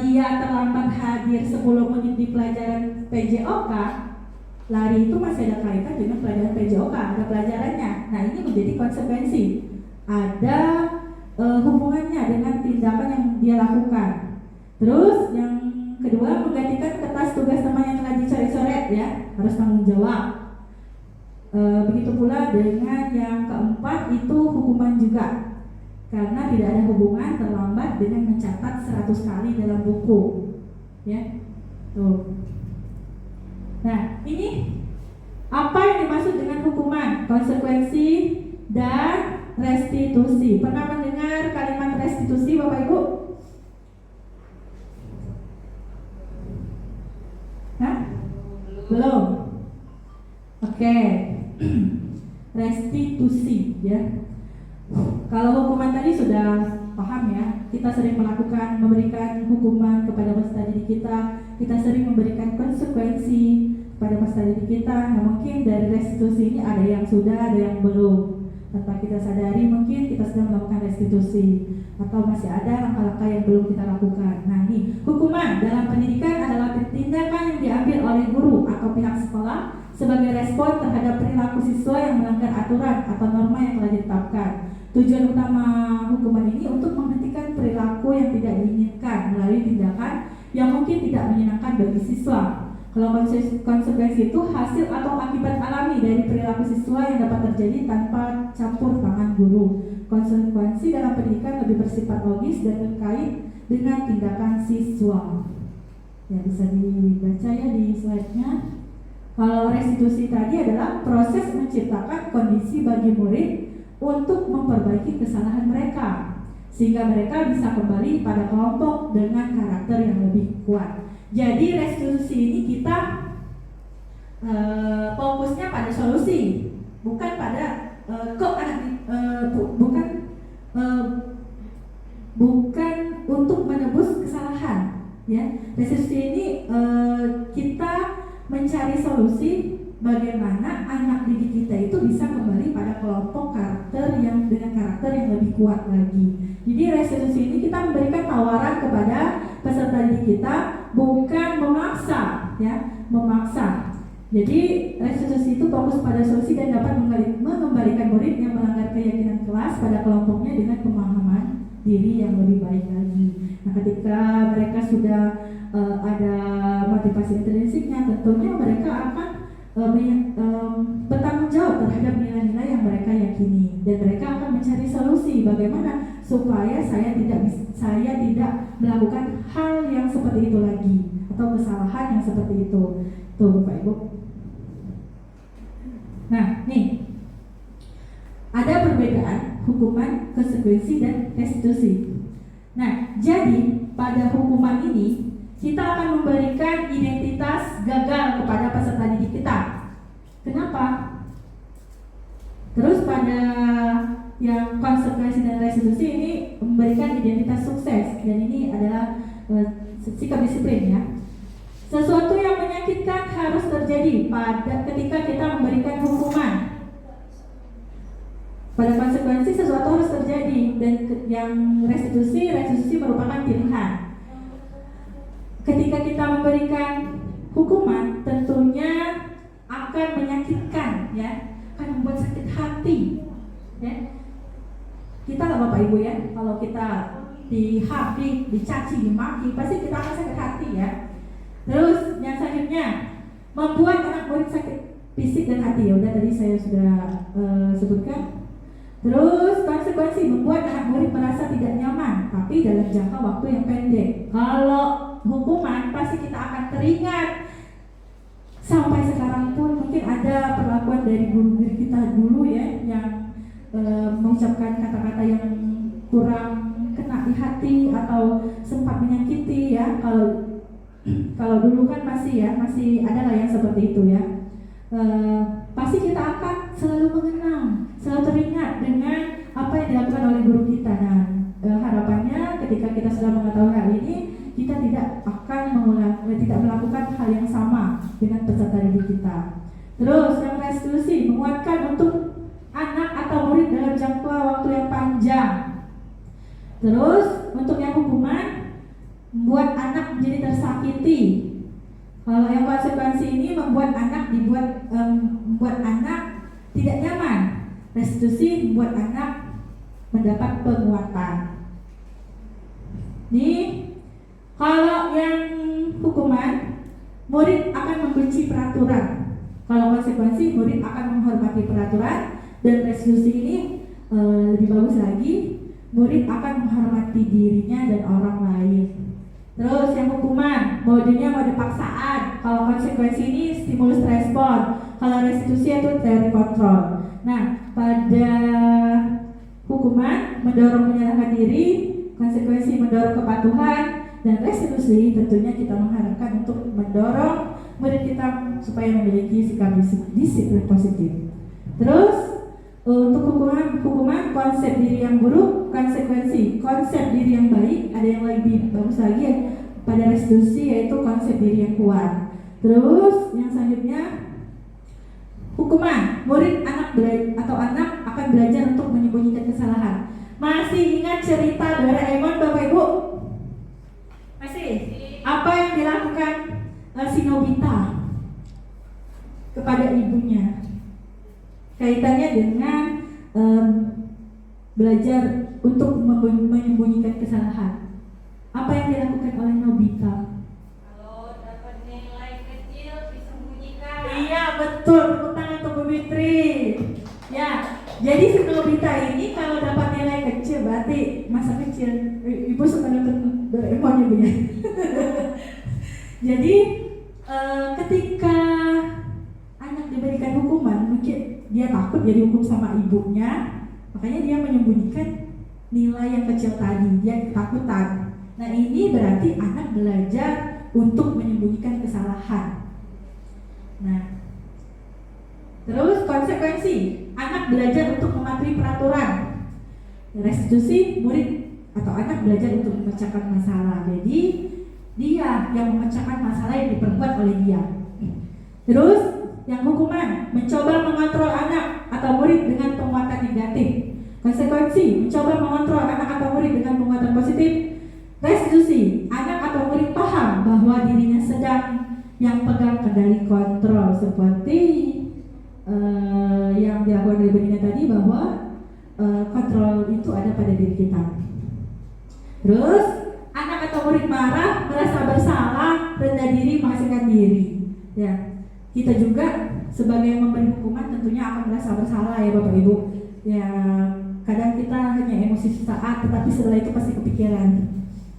dia terlambat hadir 10 menit di pelajaran PJOK, lari itu masih ada kaitan dengan pelajaran PJOK, ada pelajarannya. Nah ini menjadi konsekuensi, ada hubungannya dengan tindakan yang dia lakukan. Terus yang kedua, menggantikan kertas tugas teman yang telah dicoret-coret, ya harus tanggung jawab. Begitu pula dengan yang keempat, itu hukuman juga karena tidak ada hubungan terlambat dengan mencatat 100 kali dalam buku, ya. Tuh. Nah, ini apa yang dimaksud dengan hukuman, konsekuensi, dan restitusi. Pernah mendengar kalimat restitusi, Bapak Ibu? Hah? Belum? Oke. Restitusi, ya. Kalau hukuman tadi sudah paham ya, kita sering memberikan hukuman kepada peserta didik kita sering memberikan konsekuensi kepada peserta didik kita. Nah mungkin dari restitusi ini ada yang sudah, ada yang belum. Tanpa kita sadari mungkin kita sedang melakukan restitusi atau masih ada langkah-langkah yang belum kita lakukan. Nah ini, hukuman dalam pendidikan adalah tindakan yang diambil oleh guru atau pihak sekolah sebagai respon terhadap perilaku siswa yang melanggar aturan atau norma yang telah ditetapkan. Tujuan utama hukuman ini untuk menghentikan perilaku yang tidak diinginkan melalui tindakan yang mungkin tidak menyenangkan bagi siswa. Kalau konsekuensi itu hasil atau akibat alami dari perilaku siswa yang dapat terjadi tanpa campur tangan guru. Konsekuensi dalam pendidikan lebih bersifat logis dan terkait dengan tindakan siswa. Ya bisa dibaca ya di slide-nya. Kalau restitusi tadi adalah proses menciptakan kondisi bagi murid untuk memperbaiki kesalahan mereka sehingga mereka bisa kembali pada kelompok dengan karakter yang lebih kuat. Jadi restitusi ini kita fokusnya pada solusi, bukan pada bukan untuk menebus kesalahan. Ya, restitusi ini kita mencari solusi bagaimana anak didik kita itu bisa kembali pada kelompok karakter yang dengan karakter yang lebih kuat lagi. Jadi restitusi ini kita memberikan tawaran kepada peserta didik kita, bukan memaksa, ya, memaksa. Jadi restitusi itu fokus pada solusi dan dapat mengembalikan murid yang melanggar keyakinan kelas pada kelompoknya dengan pemahaman diri yang lebih baik lagi. Nah, ketika mereka sudah ada motivasi intrinsiknya, tentunya mereka akan bertanggung jawab terhadap nilai-nilai yang mereka yakini dan mereka akan mencari solusi bagaimana supaya saya tidak melakukan hal yang seperti itu lagi atau kesalahan yang seperti itu. Tuh Bapak Ibu. Nah, nih ada perbedaan hukuman, konsekuensi, dan restitusi. Nah, jadi pada hukuman ini kita akan memberikan identitas gagal kepada peserta didik kita. Kenapa? Terus pada yang konsekuensi dan restitusi ini memberikan identitas sukses, dan ini adalah sikap disiplin ya. Sesuatu yang menyakitkan harus terjadi ketika kita memberikan hukuman. Pada konsekuensi sesuatu harus terjadi, dan yang restitusi merupakan pilihan. Ketika kita memberikan hukuman tentunya akan menyakitkan ya, akan membuat sakit hati ya. Kita lah Bapak Ibu ya, kalau kita dicaci, dimaki, pasti kita akan sakit hati ya. Terus yang selanjutnya, membuat anak murid sakit fisik dan hati. Ya udah tadi saya sudah sebutkan. Terus konsekuensi, membuat anak murid merasa tidak nyaman, tapi dalam jangka waktu yang pendek. Kalau hukuman pasti kita akan teringat. Sampai sekarang pun mungkin ada perlakuan dari guru-guru kita dulu ya, yang mengucapkan kata-kata yang kurang kena di hati atau sempat menyakiti ya. Kalau dulu kan masih ada lah yang seperti itu ya. Pasti kita akan selalu mengenang, selalu teringat dengan apa yang dilakukan oleh guru kita. Nah, harapannya ketika kita sudah mengetahui hal ini, kita tidak melakukan hal yang sama dengan peserta didik kita. Terus yang restitusi, menguatkan untuk anak atau murid dalam jangka waktu yang panjang. Terus untuk yang hukuman, membuat anak menjadi tersakiti. Kalau yang konsekuensi ini membuat anak tidak nyaman. Restitusi membuat anak mendapat penguatan. Nih, kalau yang hukuman, murid akan membenci peraturan. Kalau konsekuensi, murid akan menghormati peraturan. Dan restitusi ini lebih bagus lagi, murid akan menghormati dirinya dan orang lain. Terus yang hukuman, modenya mode paksaan. Kalau konsekuensi ini stimulus respon. Kalau restitusi itu teori kontrol. Nah, pada hukuman mendorong menyerahkan diri, konsekuensi mendorong kepatuhan, dan restitusi tentunya kita mengharapkan untuk mendorong murid kita supaya memiliki sikap disiplin positif. Terus untuk hukuman konsep diri yang buruk, konsekuensi konsep diri yang baik, ada yang lebih bagus lagi ya, pada restitusi yaitu konsep diri yang kuat. Terus yang selanjutnya, hukuman murid anak akan belajar untuk menyembunyikan kesalahan. Masih ingat cerita Doraemon Bapak Ibu? Masih? Apa yang dilakukan si Nobita kepada ibunya? Kaitannya dengan belajar untuk menyembunyikan kesalahan. Apa yang dilakukan oleh Nobita? Kalau dapat nilai kecil disembunyikan. Iya betul, tepuk tangan untuk Bu Fitri. Ya, jadi si Nobita ini kalau dapat nilai kecil berarti masa kecil. Ibu suka nonton Doraemon ya Bu ya. Jadi ketika anak diberikan hukuman, mungkin dia takut dia dihukum sama ibunya, makanya dia menyembunyikan nilai yang kecil tadi, dia ketakutan. Nah ini berarti anak belajar untuk menyembunyikan kesalahan. Nah, terus konsekuensi, anak belajar untuk mematuhi peraturan. Restitusi, murid atau anak belajar untuk memecahkan masalah. Jadi dia yang memecahkan masalah yang diperbuat oleh dia. Terus yang hukuman, mencoba mengontrol anak atau murid dengan penguatan negatif. Konsekuensi, mencoba mengontrol anak atau murid dengan penguatan positif. Restitusi, anak atau murid paham bahwa dirinya sedang yang pegang kendali kontrol, seperti yang dilakukan oleh Benina tadi, bahwa kontrol itu ada pada diri kita. Terus anak atau murid marah, merasa bersalah, rendah diri, mengasingkan diri. Ya. Kita juga sebagai memberi hukuman tentunya akan merasa bersalah ya Bapak Ibu. Ya kadang kita hanya emosi sesaat, tetapi setelah itu pasti kepikiran.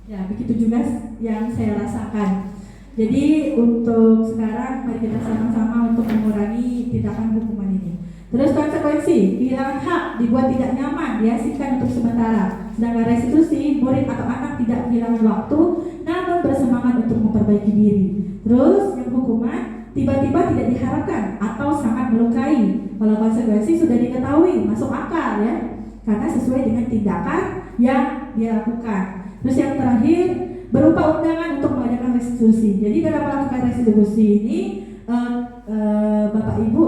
Ya begitu juga yang saya rasakan. Jadi untuk sekarang mari kita sama-sama untuk mengurangi tindakan hukuman ini. Terus konsekuensi, kehilangan hak, dibuat tidak nyaman, diasingkan untuk sementara. Sedangkan restitusi, murid atau anak tidak kehilangan waktu, namun bersemangat untuk memperbaiki diri. Terus yang hukuman, tiba-tiba tidak diharapkan atau sangat melukai. Kalau konsekuensi sudah diketahui, masuk akal ya, karena sesuai dengan tindakan yang dia lakukan. Terus yang terakhir, berupa undangan untuk mengadakan restitusi. Jadi dalam melakukan restitusi ini Bapak Ibu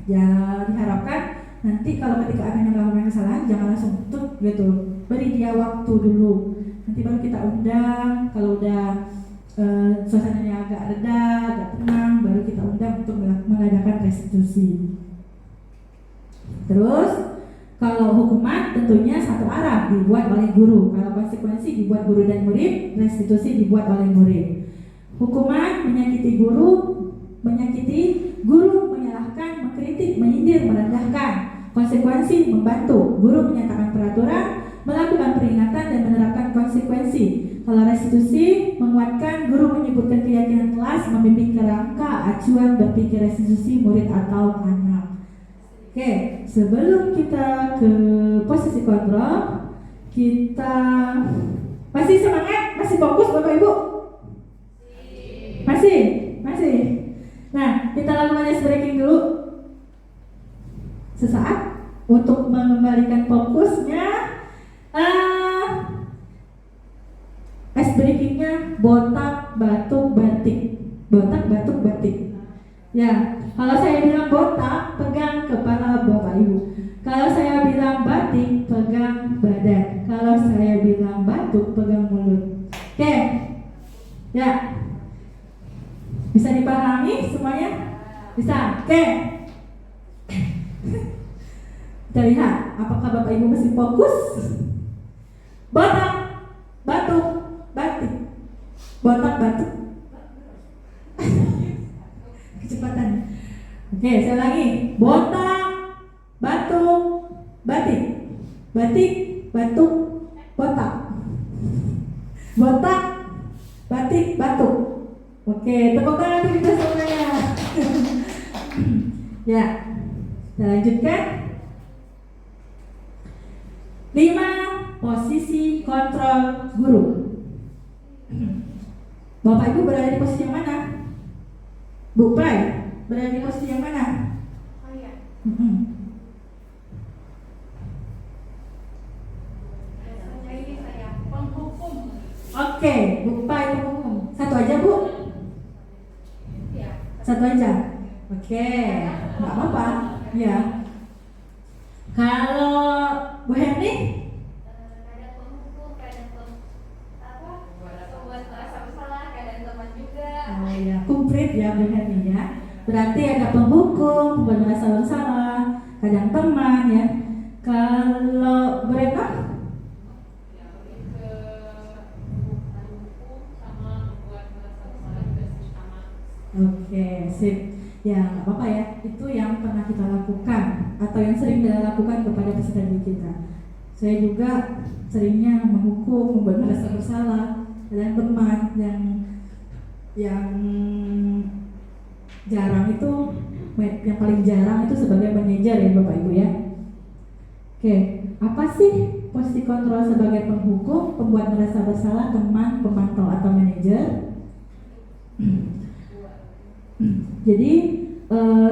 ya diharapkan nanti kalau ketika ada yang melakukan kesalahan jangan langsung tuh gitu, beri dia waktu dulu. Nanti baru kita undang, kalau udah suasananya agak reda, agak tenang, baru kita undang untuk mengadakan restitusi. Terus kalau hukuman tentunya satu arah, dibuat oleh guru. Kalau konsekuensi dibuat guru dan murid, restitusi dibuat oleh murid. Hukuman menyakiti guru, menyalahkan, mengkritik, menyindir, merendahkan. Konsekuensi membantu, guru menyatakan peraturan, melakukan peringatan dan menerapkan konsekuensi. Kalau restitusi menguatkan, guru menyebutkan keyakinan kelas, membimbing kerangka acuan berpikir restitusi murid atau anak. Oke, sebelum kita ke posisi kontrol, kita masih semangat, masih fokus Bapak Ibu? Masih. Nah, kita lakukan ice breaking dulu sesaat untuk mengembalikan fokusnya. Ice breakingnya botak, batuk, batik. Botak, batuk, batik. Ya, kalau saya bilang botak, pegang kepala Bapak Ibu. Kalau saya bilang batik, pegang badan. Kalau saya bilang batuk, pegang mulut. Oke, ya, bisa dipahami semuanya? Bisa. Oke. Kita lihat, apakah Bapak Ibu masih fokus? Botak, batuk, batik. Botak, batuk. Kecepatan. Oke, saya lagi. Botak, batuk, batik. Batik, batuk, botak. Botak, batik, batuk. Oke, tepuk tangan untuk kita semuanya. Ya, kita lanjutkan. 5 posisi kontrol guru. Bapak Ibu berada di posisi yang mana? Bu Prai, berada di posisi yang mana? Oh iya. Ini saya penghukum. Oke, Bu Prai penghukum. Satu aja Bu? Ya. Satu aja. Oke, nggak apa-apa. Ya. Kalau Bu Herni? Kadang penghukum, kadang membuat merasa bersalah, kadang teman juga. Oh ya, kumplit ya Bu Herni ya. Berarti ada penghukum, pembuat merasa bersalah, kadang teman ya. Kalau Bu Retno? Ya, lebih ke hukum sama membuat merasa bersalah juga sih sama. Oke, sip. Ya, nggak apa-apa ya. Itu yang pernah kita lakukan atau yang sering kita lakukan kepada peserta didik kita. Saya juga seringnya menghukum, membuat merasa bersalah, dan teman yang jarang itu, yang paling jarang itu sebagai manajer ya Bapak Ibu ya. Oke, apa sih posisi kontrol sebagai penghukum, pembuat merasa bersalah, teman, pemantau atau manajer? Jadi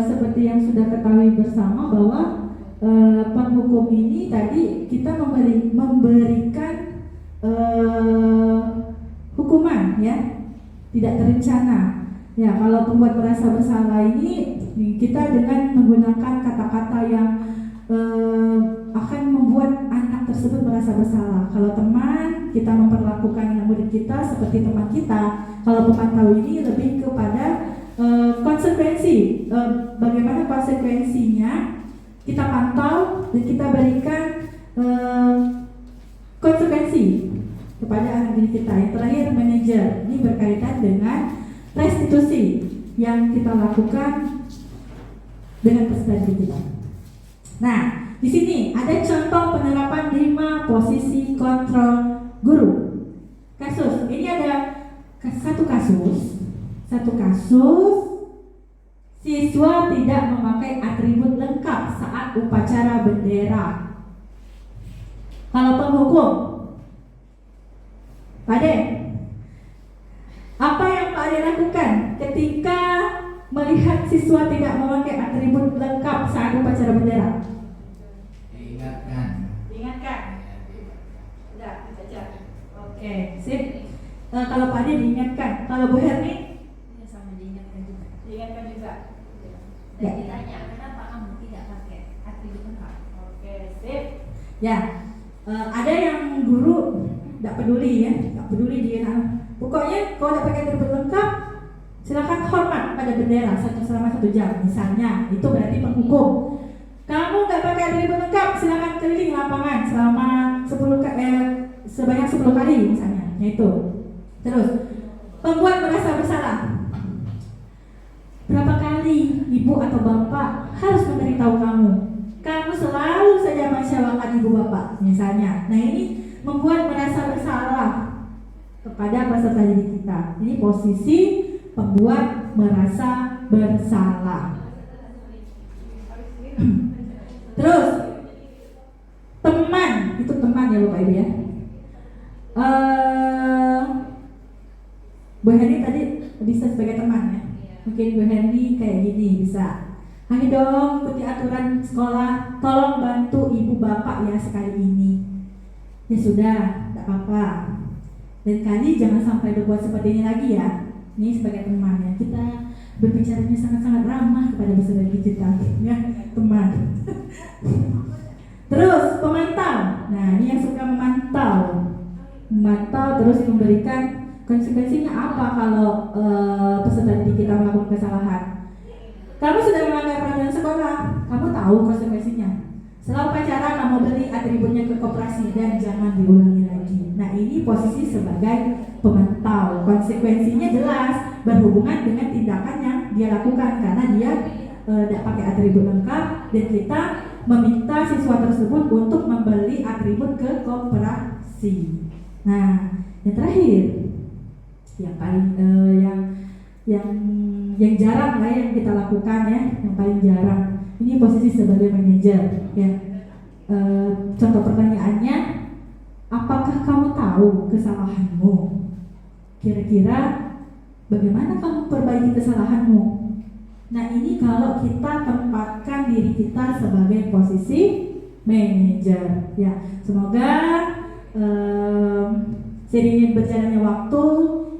seperti yang sudah ketahui bersama bahwa penghukum ini tadi kita memberikan hukuman ya, tidak terencana. Ya, kalau pembuat merasa bersalah ini kita dengan menggunakan kata-kata yang akan membuat anak tersebut merasa bersalah. Kalau teman, kita memperlakukan murid kita seperti teman kita. Kalau pemantau ini lebih kepada konsekuensi, bagaimana konsekuensinya kita pantau dan kita berikan konsekuensi kepada anak didik kita. Yang terakhir manajer, ini berkaitan dengan restitusi yang kita lakukan dengan peserta didik kita. Nah, di sini ada contoh penerapan 5 posisi kontrol guru. Kasus, ini ada satu kasus siswa tidak memakai atribut lengkap saat upacara bendera. Kalau penghukum, Pak Ade, apa yang Pak Ade lakukan ketika melihat siswa tidak memakai atribut lengkap saat upacara bendera? Diingatkan. Diingatkan. Udah, baca. Oke. Oke, sip. Kalau Pak Ade diingatkan, kalau Bu Herni Sama diingatkan juga. diingatkan juga. Dan ditanya kenapa kamu tidak pakai atribut lengkap? Oke, sip. Ya, ada yang guru nggak peduli ya, nggak peduli dia. Pokoknya kalau nggak pakai atribut lengkap, silakan hormat pada bendera selama 1 jam. Misalnya, itu berarti penghukum. Kamu nggak pakai atribut lengkap, silakan keliling lapangan selama sebanyak 10 kali misalnya. Itu. Terus, pembuat merasa bersalah. Berapa kali ibu atau bapak harus memberitahu kamu? Kamu selalu saja mensyawarkan ibu bapak, misalnya. Nah, ini membuat merasa bersalah kepada peserta didik kita. Ini posisi pembuat merasa bersalah. Terus, teman, itu teman ya Bapak Ibu ya. Bu Heni tadi bisa sebagai teman ya. Mungkin Bu Heni kayak gini bisa. Ayo dong ikuti aturan sekolah. Tolong bantu ibu bapak ya sekali ini. Ya sudah, tidak apa-apa. Dan kali jangan sampai berbuat seperti ini lagi ya. Ini sebagai teman ya. Kita berbicaranya sangat-sangat ramah kepada peserta kita ya, teman. Terus pemantau. Nah, ini yang suka memantau terus memberikan konsekuensinya apa kalau peserta didik kita melakukan kesalahan. Kamu sudah melanggar peraturan sekolah, kamu tahu konsekuensinya. Setelah upacara kamu beli atributnya ke koperasi dan jangan diulangi lagi. Nah, ini posisi sebagai pemantau. Konsekuensinya jelas berhubungan dengan tindakan yang dia lakukan karena dia tidak pakai atribut lengkap dan kita meminta siswa tersebut untuk membeli atribut ke koperasi. Nah, yang terakhir, yang paling yang jarang lah yang kita lakukan ya, yang paling jarang. Ini posisi sebagai manajer ya. Contoh pertanyaannya, apakah kamu tahu kesalahanmu? Kira-kira bagaimana kamu perbaiki kesalahanmu? Nah, ini kalau kita tempatkan diri kita sebagai posisi manajer ya. Semoga seiring berjalannya waktu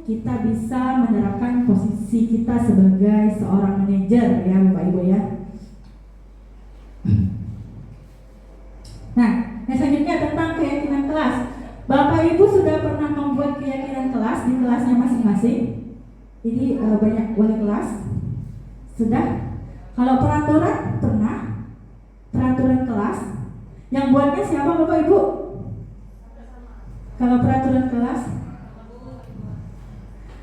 kita bisa menerapkan posisi kita sebagai seorang manajer ya Bapak Ibu ya. Nah, yang selanjutnya tentang keyakinan kelas. Bapak Ibu sudah pernah membuat keyakinan kelas di kelasnya masing-masing? Ini banyak wali kelas. Sudah? Kalau peraturan pernah? Peraturan kelas yang buatnya siapa Bapak Ibu? Kalau peraturan kelas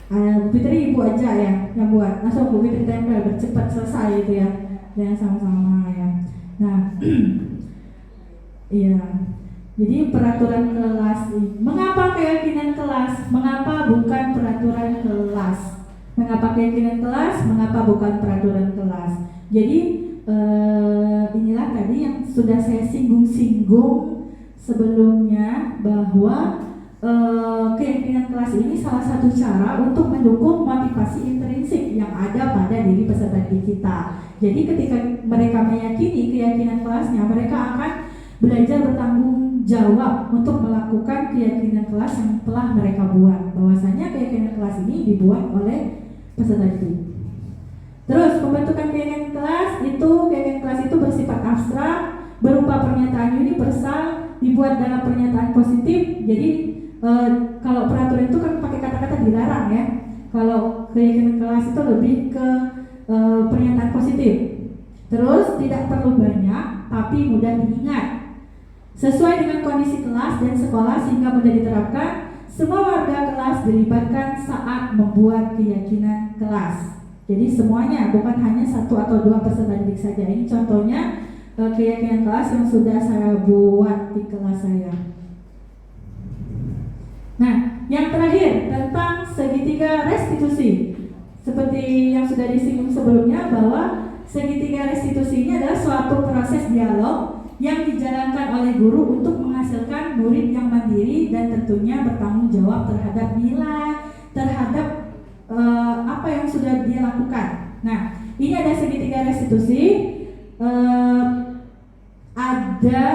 Bu Fitri ibu aja ya yang buat, langsung Bu Fitri tempel cepat selesai itu ya, dan sama-sama ya. Nah, iya. Jadi peraturan kelas, mengapa keyakinan kelas? Mengapa bukan peraturan kelas? Mengapa keyakinan kelas? Mengapa bukan peraturan kelas? Jadi inilah tadi yang sudah saya singgung-singgung sebelumnya bahwa keyakinan kelas ini salah satu cara untuk mendukung motivasi intrinsik yang ada pada diri peserta didik kita. Jadi ketika mereka meyakini keyakinan kelasnya, mereka akan belajar bertanggung jawab untuk melakukan keyakinan kelas yang telah mereka buat. Bahwasanya keyakinan kelas ini dibuat oleh peserta didik. Terus pembentukan keyakinan kelas itu bersifat abstrak, berupa pernyataan universal, dibuat dalam pernyataan positif. Jadi kalau peraturan itu kan pakai kata-kata dilarang ya. Kalau keyakinan kelas itu lebih ke pernyataan positif. Terus tidak perlu banyak tapi mudah diingat. Sesuai dengan kondisi kelas dan sekolah sehingga mudah diterapkan. Semua warga kelas dilibatkan saat membuat keyakinan kelas. Jadi semuanya, bukan hanya 1 atau 2 peserta didik saja. Ini contohnya keyakinan kelas yang sudah saya buat di kelas saya. Nah, yang terakhir tentang segitiga restitusi. Seperti yang sudah disinggung sebelumnya bahwa segitiga restitusi ini adalah suatu proses dialog yang dijalankan oleh guru untuk menghasilkan murid yang mandiri dan tentunya bertanggung jawab terhadap nilai, terhadap apa yang sudah dia lakukan. Nah, ini ada segitiga restitusi, ada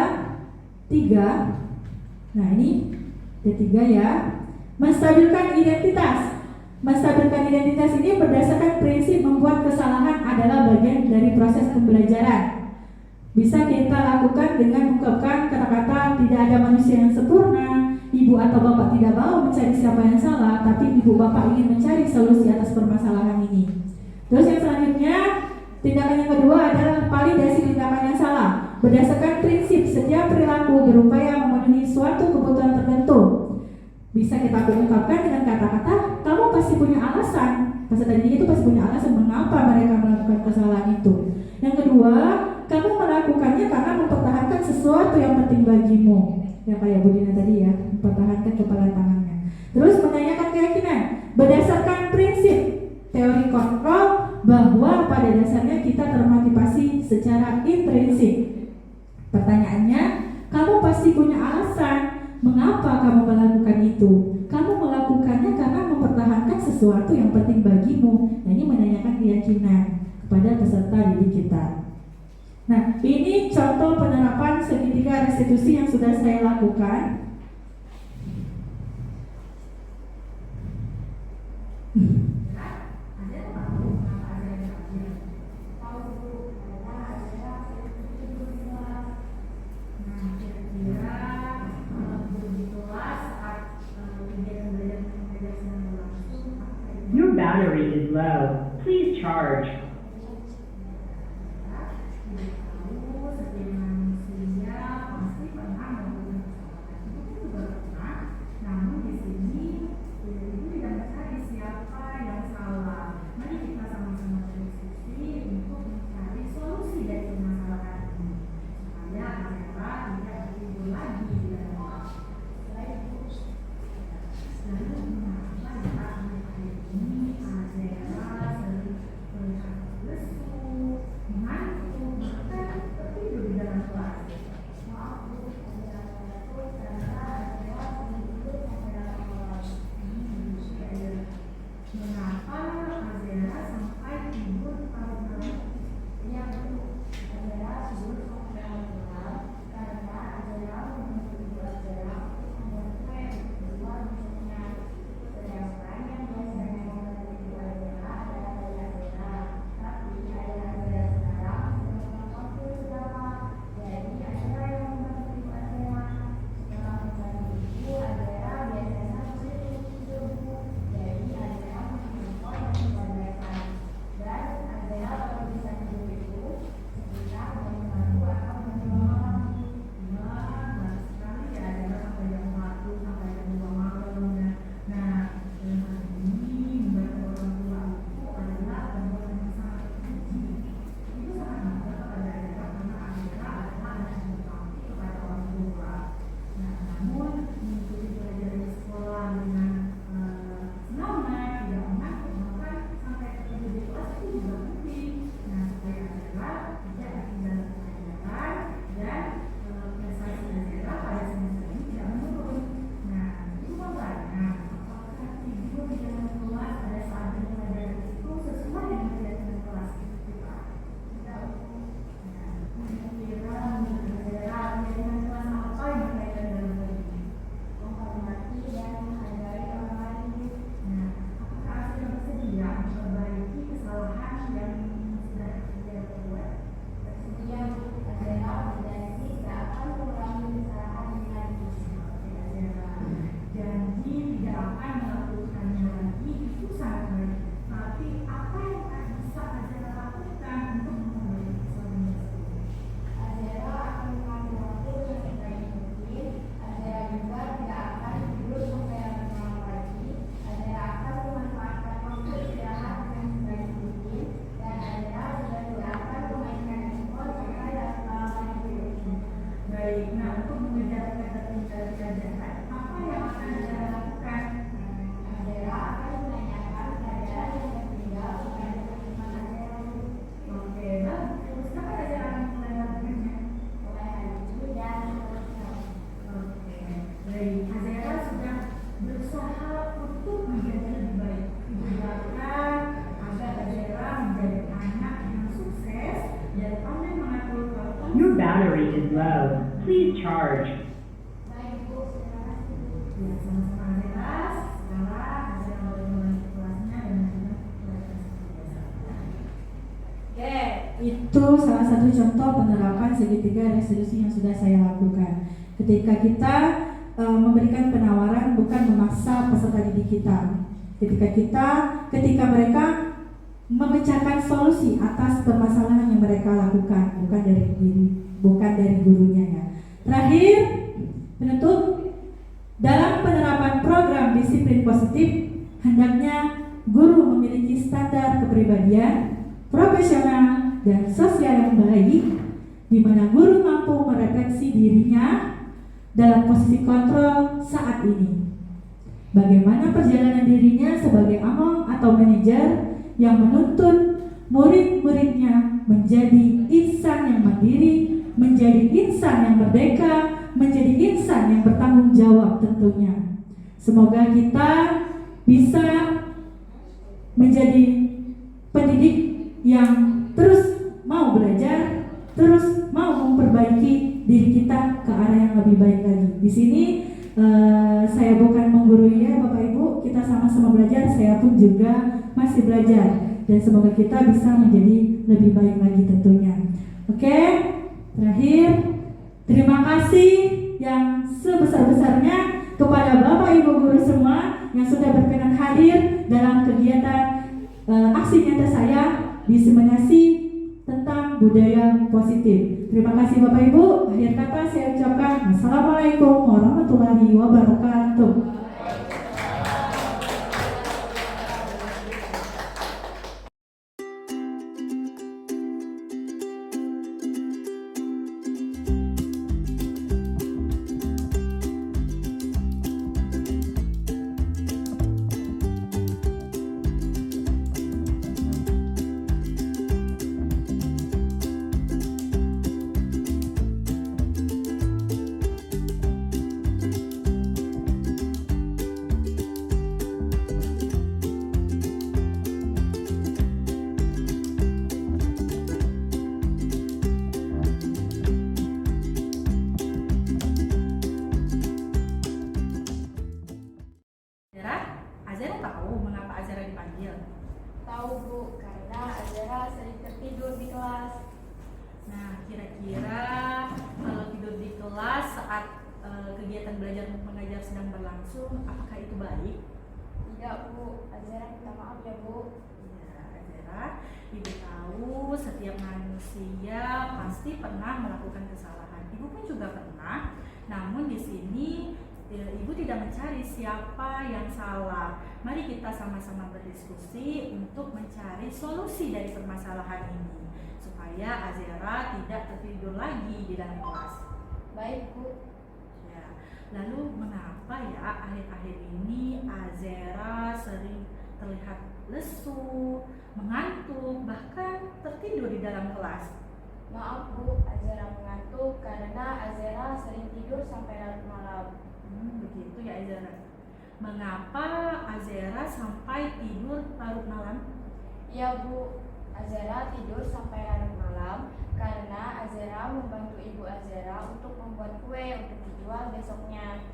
3. Nah, ini ada 3 ya. Menstabilkan identitas. Menstabilkan identitas ini berdasarkan prinsip membuat kesalahan adalah bagian dari proses pembelajaran. Bisa kita lakukan dengan mengungkapkan kata-kata tidak ada manusia yang sempurna. Ibu atau bapak tidak mau mencari siapa yang salah, tapi ibu bapak ingin mencari solusi atas permasalahan ini. Terus yang selanjutnya, tindakan yang kedua adalah validasi tindakan yang salah. Berdasarkan prinsip setiap perilaku berupaya memenuhi suatu kebutuhan tertentu. Bisa kita ungkapkan dengan kata-kata, kamu pasti punya alasan. Masa tadi itu pasti punya alasan mengapa mereka melakukan kesalahan itu. Yang kedua, kamu melakukannya karena mempertahankan sesuatu yang penting bagimu. Ya kayak Bu Dina tadi ya, mempertahankan kepala tangannya. Terus menanyakan keyakinan. Berdasarkan prinsip teori kontrol bahwa pada dasarnya kita termotivasi secara intrinsik. Pertanyaannya, kamu pasti punya alasan mengapa kamu melakukan itu. Kamu melakukannya karena mempertahankan sesuatu yang penting bagimu. Nah, ini menanyakan keyakinan kepada peserta didik kita. Nah, ini contoh penerapan segitiga restitusi yang sudah saya lakukan. Your battery is low. Please charge. Your battery is low. Please charge. Baik Bu, terima kasih. Ya, sama-sama. Itu salah satu contoh penerapan segitiga restitusi yang sudah saya lakukan. Ketika kita memberikan penawaran bukan memaksa peserta didik kita. Ketika mereka memecahkan solusi atas permasalahan yang mereka lakukan, bukan dari gurunya ya. Terakhir, penutup, dalam penerapan program disiplin positif, hendaknya guru memiliki standar kepribadian, profesional, dan sosial yang baik, di mana guru mampu merefleksi dirinya dalam posisi kontrol saat ini. Bagaimana perjalanan dirinya sebagai among atau manajer yang menuntun murid-muridnya menjadi insan yang mandiri, menjadi insan yang merdeka, menjadi insan yang bertanggung jawab tentunya. Semoga kita bisa menjadi pendidik yang terus mau belajar, terus mau memperbaiki diri kita ke arah yang lebih baik lagi. Di sini saya bukan menggurui ya Bapak Ibu, kita sama-sama belajar, saya pun juga masih belajar, dan semoga kita bisa menjadi lebih baik lagi tentunya. Oke, terakhir, terima kasih yang sebesar-besarnya kepada Bapak Ibu guru semua yang sudah berkenan hadir dalam kegiatan aksi nyata saya diseminasi tentang budaya positif. Terima kasih Bapak Ibu. Akhir kata saya ucapkan Assalamualaikum warahmatullahi wabarakatuh. Azera tahu mengapa Azera dipanggil? Tahu Bu, karena Azera sering tertidur di kelas. Nah, kira-kira kalau tidur di kelas saat kegiatan belajar mengajar sedang berlangsung, apakah itu baik? Tidak Bu, Azera minta maaf ya Bu. Ya, Azera, Ibu tahu setiap manusia pasti pernah melakukan kesalahan. Ibu pun juga pernah. Namun di sini Ibu tidak mencari siapa yang salah. Mari kita sama-sama berdiskusi untuk mencari solusi dari permasalahan ini, supaya Azera tidak tertidur lagi di dalam kelas. Baik Bu. Ya, lalu mengapa ya akhir-akhir ini Azera sering terlihat lesu, mengantuk, bahkan tertidur di dalam kelas? Maaf Bu, Azera mengantuk karena Azera sering tidur sampai larut malam. Begitu ya Azera. Mengapa Azera sampai tidur larut malam? Iya Bu, Azera tidur sampai larut malam karena Azera membantu ibu Azera untuk membuat kue untuk dijual besoknya.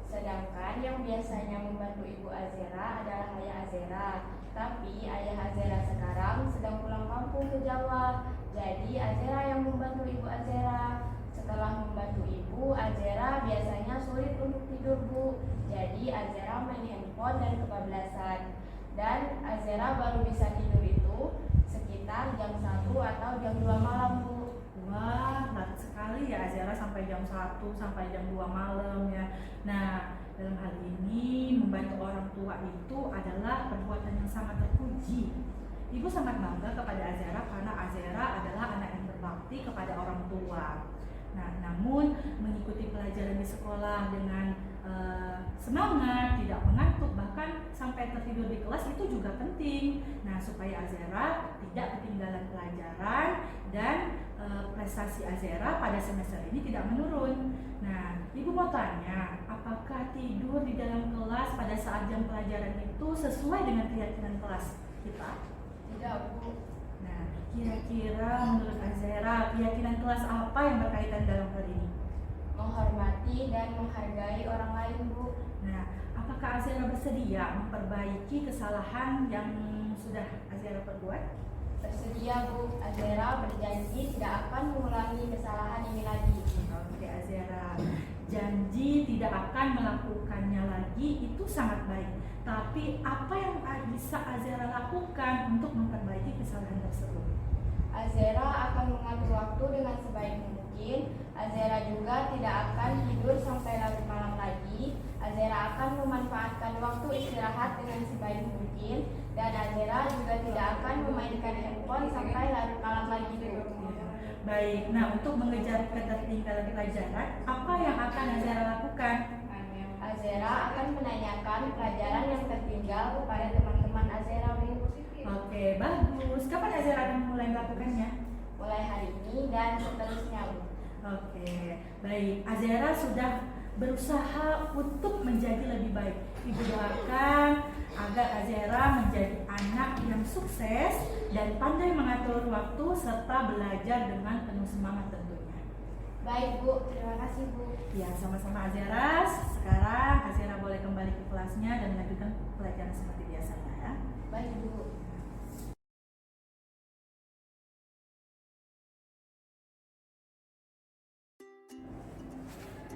Sedangkan yang biasanya membantu ibu Azera adalah ayah Azera. Tapi ayah Azera sekarang sedang pulang kampung ke Jawa. Jadi Azera yang membantu ibu Azera. Setelah membantu ibu, Azera biasanya sulit untuk tidur Bu. Jadi Azera main handphone dan kebablasan. Dan Azera baru bisa tidur itu sekitar jam 1 atau jam 2 malam Bu. Wah, larut sekali ya Azera sampai jam 1 sampai jam 2 malam ya. Nah, dalam hal ini membantu orang tua itu adalah perbuatan yang sangat terpuji. Ibu sangat bangga kepada Azera karena Azera adalah anak yang berbakti kepada orang tua. Nah, namun mengikuti pelajaran di sekolah dengan semangat, tidak mengantuk, bahkan sampai tertidur di kelas itu juga penting. Nah, supaya Azera tidak ketinggalan pelajaran dan prestasi Azera pada semester ini tidak menurun. Nah, Ibu mau tanya, apakah tidur di dalam kelas pada saat jam pelajaran itu sesuai dengan keyakinan kelas kita? Tidak Bu. Nah, kira-kira menurut Azera, keyakinan kelas apa yang berkaitan dalam hal ini? Menghormati dan menghargai orang lain Bu. Nah, apakah Azera bersedia memperbaiki kesalahan yang sudah Azera perbuat? Bersedia Bu, Azera berjanji tidak akan mengulangi kesalahan ini lagi. Oke Azera, janji tidak akan melakukannya lagi itu sangat baik. Tapi apa yang bisa Azera lakukan untuk memperbaiki kesalahan tersebut? Azera akan mengatur waktu dengan sebaik mungkin. Azera juga tidak akan tidur sampai larut malam lagi. Azera akan memanfaatkan waktu istirahat dengan sebaik mungkin. Dan Azera juga tidak akan memainkan handphone sampai larut malam lagi Bu. Baik, nah untuk mengejar ketertinggalan pelajaran, apa yang akan Azera lakukan? Azera akan menanyakan pelajaran yang tertinggal kepada teman-teman Azera Bu. Oke, bagus. Kapan Azera akan mulai melakukannya? Mulai hari ini dan seterusnya Bu. Oke, baik. Azera sudah berusaha untuk menjadi lebih baik. Ibu doakan agar Azera menjadi anak yang sukses dan pandai mengatur waktu serta belajar dengan penuh semangat tentunya. Baik Bu, terima kasih Bu. Ya, sama-sama Azera. Sekarang Azera boleh kembali ke kelasnya dan melanjutkan pelajaran seperti biasanya ya. Baik Bu.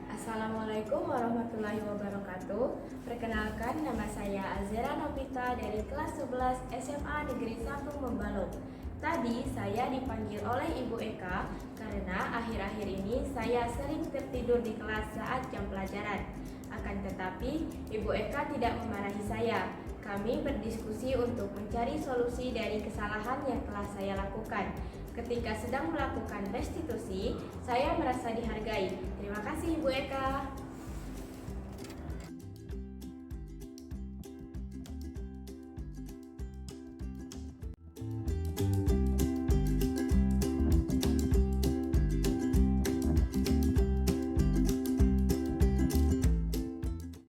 Assalamualaikum warahmatullahi wabarakatuh. Perkenalkan, nama saya Azera Novita dari kelas 11 SMA Negeri 1 Membalong. Tadi saya dipanggil oleh Ibu Eka karena akhir-akhir ini saya sering tertidur di kelas saat jam pelajaran. Akan tetapi, Ibu Eka tidak memarahi saya. Kami berdiskusi untuk mencari solusi dari kesalahan yang telah saya lakukan. Ketika sedang melakukan restitusi, saya merasa dihargai. Terima kasih Ibu Eka.